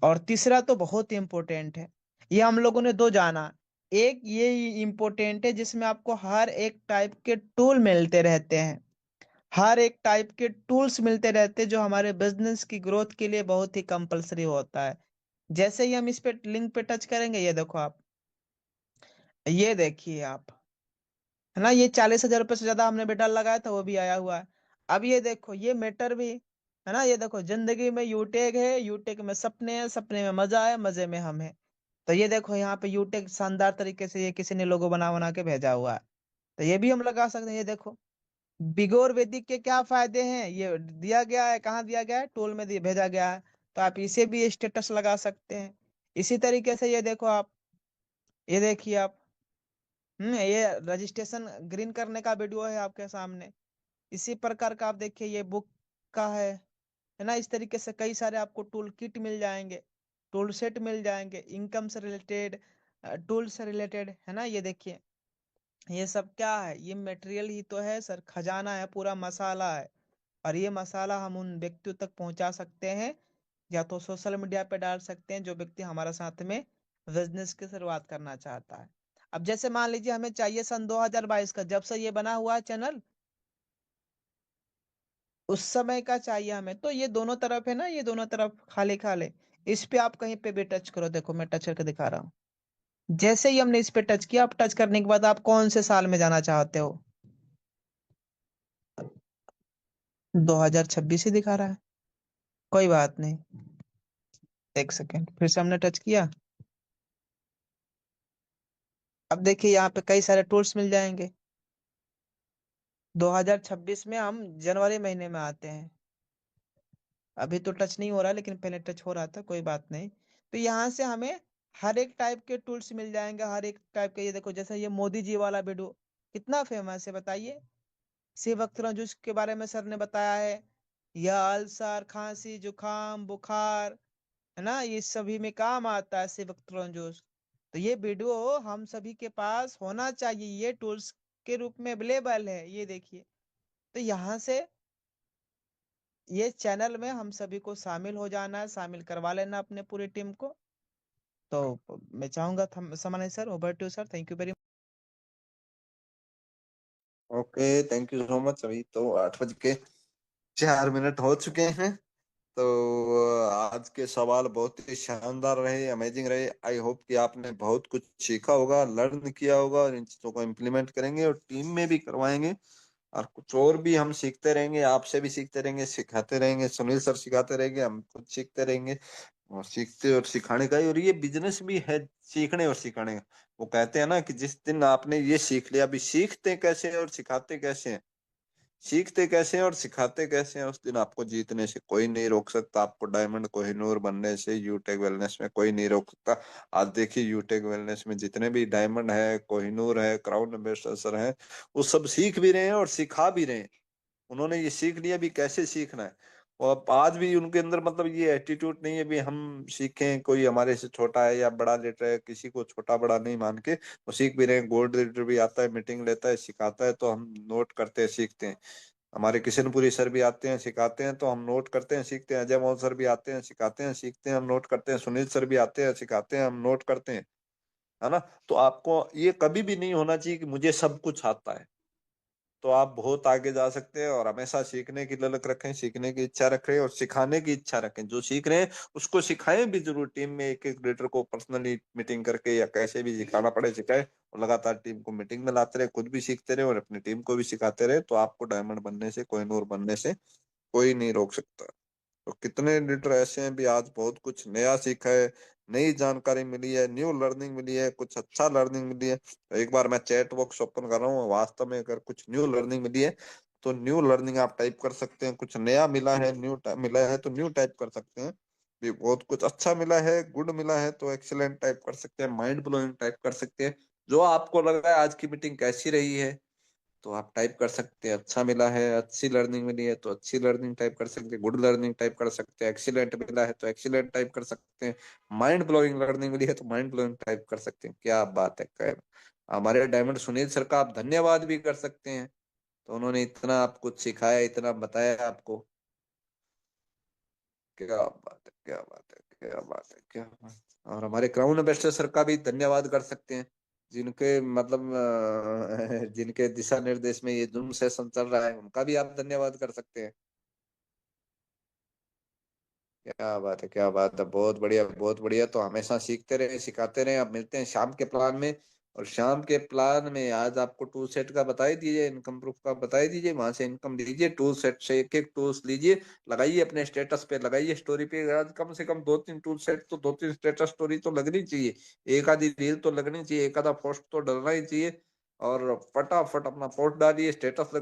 Speaker 2: और तीसरा तो बहुत ही इंपॉर्टेंट है, ये हम लोगों ने दो जाना। एक ये इंपॉर्टेंट है जिसमें आपको हर एक टाइप के टूल मिलते रहते हैं, हर एक टाइप के टूल्स मिलते रहते हैं जो हमारे बिजनेस की ग्रोथ के लिए बहुत ही कंपलसरी होता है। जैसे ही हम इस पे लिंक पे टच करेंगे, ये देखो आप, ये देखिए आप, है ना, ये 40,000 रुपए से ज्यादा हमने बेटा लगाया था, वो भी आया हुआ है। अब ये देखो ये मेटर भी, है ना, ये देखो जिंदगी में यूटेक है, यूटेक में सपने हैं, सपने में मजा है, मजे में हम है। तो ये देखो यहाँ पे यूटेक शानदार तरीके से ये किसी ने लोगो बना बना के भेजा हुआ है, तो ये भी हम लगा सकते हैं। ये देखो बिगोर वेदिक के क्या फायदे हैं, ये दिया गया है, कहाँ दिया गया है, टूल में भेजा गया है। तो आप इसे भी स्टेटस लगा सकते हैं। इसी तरीके से ये देखो आप, ये देखिए आप, ये रजिस्ट्रेशन ग्रीन करने का वीडियो है आपके सामने। इसी प्रकार का आप देखिए ये बुक का है ना। इस तरीके से कई सारे आपको टूल किट मिल जाएंगे, टूल सेट मिल जाएंगे, इनकम से रिलेटेड, टूल से रिलेटेड, है ना। ये देखिए ये सब क्या है, ये मटेरियल ही तो है सर, खजाना है, पूरा मसाला है। और ये मसाला हम उन व्यक्तियों तक पहुंचा सकते हैं, या तो सोशल मीडिया पे डाल सकते हैं जो व्यक्ति हमारे साथ में बिजनेस की शुरुआत करना चाहता है। अब जैसे मान लीजिए हमें चाहिए सन 2022 का, जब से ये बना हुआ है चैनल, उस समय का चाहिए हमें। तो ये दोनों तरफ है ना, ये दोनों तरफ खाली खाली, इस पे आप कहीं पे भी टच करो। देखो मैं टच करके दिखा रहा हूँ। जैसे ही हमने इस पे टच किया, आप टच करने के बाद आप कौन से साल में जाना चाहते हो, 2026 ही दिखा रहा है, कोई बात नहीं। एक सेकेंड, फिर से हमने टच किया। अब देखिए यहाँ पे कई सारे टूल्स मिल जाएंगे। 2026 में हम जनवरी महीने में आते हैं, अभी तो टच नहीं हो रहा लेकिन पहले टच हो रहा था, कोई बात नहीं। तो यहाँ से हमें हर एक टाइप के टूल्स मिल जाएंगे, हर एक टाइप के। ये देखो जैसे ये मोदी जी वाला वीडियो कितना फेमस है बताइए, शिव अख्तरम जूस के बारे में सर ने बताया है। यह अल्सर, खांसी, जुकाम, बुखार, है ना, ये सभी में काम आता है शिव अख्तरम जूस। तो ये वीडियो हम सभी के पास होना चाहिए, ये टूल्स के रूप में अवेलेबल है, ये देखिए। तो यहाँ से ये चैनल में हम सभी को शामिल हो जाना है, शामिल करवा लेना अपने पूरी टीम को। तो मैं चाहूंगा समाने sir, over to sir, thank you very much.
Speaker 1: Okay, thank you so much. अभी तो 8:04 हो चुके हैं। तो आज के सवाल बहुत ही शानदार रहे, अमेजिंग रहे। आई होप कि आपने बहुत कुछ सीखा होगा, लर्न किया होगा, और इन चीजों को इम्प्लीमेंट करेंगे और टीम में भी करवाएंगे। और कुछ और भी हम सीखते रहेंगे, आपसे भी सीखते रहेंगे, सिखाते रहेंगे, सुनील सर सिखाते रहेंगे, हम खुद सीखते रहेंगे। और सीखते और सिखाने का ही, और ये बिजनेस भी है सीखने और सिखाने का। वो कहते हैं ना कि जिस दिन आपने ये सीख लिया, अभी सीखते कैसे हैं और सिखाते कैसे हैं, सीखते कैसे हैं और सिखाते कैसे हैं, उस दिन आपको जीतने से कोई नहीं रोक सकता। आपको डायमंड कोहिनूर बनने से यूटेक वेलनेस में कोई नहीं रोक सकता। आज देखिए यूटेक वेलनेस में जितने भी डायमंड है, कोहिनूर है, क्राउन एम्बेसडर है, वो सब सीख भी रहे हैं और सिखा भी रहे हैं। उन्होंने ये सीख लिया भी कैसे सीखना है। और आज भी उनके अंदर मतलब ये एटीट्यूड नहीं है भी हम सीखें, कोई हमारे से छोटा है या बड़ा लीडर है, किसी को छोटा बड़ा नहीं मान के वो सीख भी रहे हैं। गोल्ड लीडर भी आता है, मीटिंग लेता है, सिखाता है, तो हम नोट करते हैं, सीखते हैं। हमारे किशनपुरी सर भी आते हैं, सिखाते हैं, तो हम नोट करते हैं, सीखते हैं। अजय मोहन सर भी आते हैं, सिखाते हैं, सीखते हैं, हम नोट करते हैं। सुनील सर भी आते हैं, सिखाते हैं, हम नोट करते हैं, है ना। तो आपको ये कभी भी नहीं होना चाहिए कि मुझे सब कुछ आता है। तो आप बहुत आगे जा सकते हैं, और हमेशा सीखने की ललक रखें, सीखने की इच्छा रखें और सिखाने की इच्छा रखें। जो सीख रहे हैं उसको सिखाएं भी जरूर। टीम में एक एक लीडर को पर्सनली मीटिंग करके या कैसे भी सिखाना पड़े सिखाए, और लगातार टीम को मीटिंग में लाते रहे, खुद भी सीखते रहे और अपनी टीम को भी सिखाते रहे। तो आपको डायमंड बनने से, कोहिनूर बनने से कोई नहीं रोक सकता। तो कितने लीडर ऐसे हैं भी आज बहुत कुछ नया सीखा है, नई जानकारी मिली है, न्यू लर्निंग मिली है, कुछ अच्छा लर्निंग मिली है। तो एक बार मैं चैट बॉक्स ओपन कर रहा हूँ, वास्तव में अगर कुछ न्यू लर्निंग मिली है तो न्यू लर्निंग आप टाइप कर सकते हैं। कुछ नया मिला है, मिला है तो न्यू टाइप कर सकते हैं। भी बहुत कुछ अच्छा मिला है, गुड मिला है तो एक्सीलेंट टाइप कर सकते हैं, माइंड ब्लोइंग टाइप कर सकते हैं। जो आपको लग रहा है आज की मीटिंग कैसी रही है तो आप टाइप कर सकते हैं। अच्छा मिला है, अच्छी लर्निंग मिली है तो अच्छी लर्निंग टाइप कर सकते हैं, गुड लर्निंग टाइप कर सकते हैं, एक्सीलेंट मिला है तो एक्सीलेंट टाइप कर सकते हैं, माइंड ब्लोइंग लर्निंग मिली है तो माइंड ब्लोइंग टाइप कर सकते हैं। क्या बात है, क्या हमारे डायमंड सुनील सर का आप धन्यवाद भी कर सकते हैं। तो उन्होंने इतना आपको सिखाया, इतना बताया आपको। क्या बात है, क्या बात है, क्या बात है, क्या बात है। और हमारे क्राउन एम्बेसडर सर का भी धन्यवाद कर सकते हैं, जिनके मतलब जिनके दिशा निर्देश में ये जूम सेशन चल रहा है, उनका भी आप धन्यवाद कर सकते हैं। क्या बात है, क्या बात है, बहुत बढ़िया, बहुत बढ़िया। तो हमेशा सीखते रहे, सिखाते रहे। अब मिलते हैं शाम के प्लान में। और शाम के प्लान में आज आपको टूल सेट का बता ही दीजिए, इनकम प्रूफ का बता ही दीजिए। वहां से इनकम लीजिए, टूल सेट से एक एक टूल्स लीजिए, लगाइए अपने स्टेटस पे, लगाइए स्टोरी पे। आज कम से कम 2-3 टूल सेट तो, 2-3 स्टेटस स्टोरी तो लगनी चाहिए, एक आधी रील तो लगनी चाहिए, एक आधा पोस्ट तो डलना ही चाहिए। और फटाफट अपना पोस्ट डालिए, स्टेटस लगा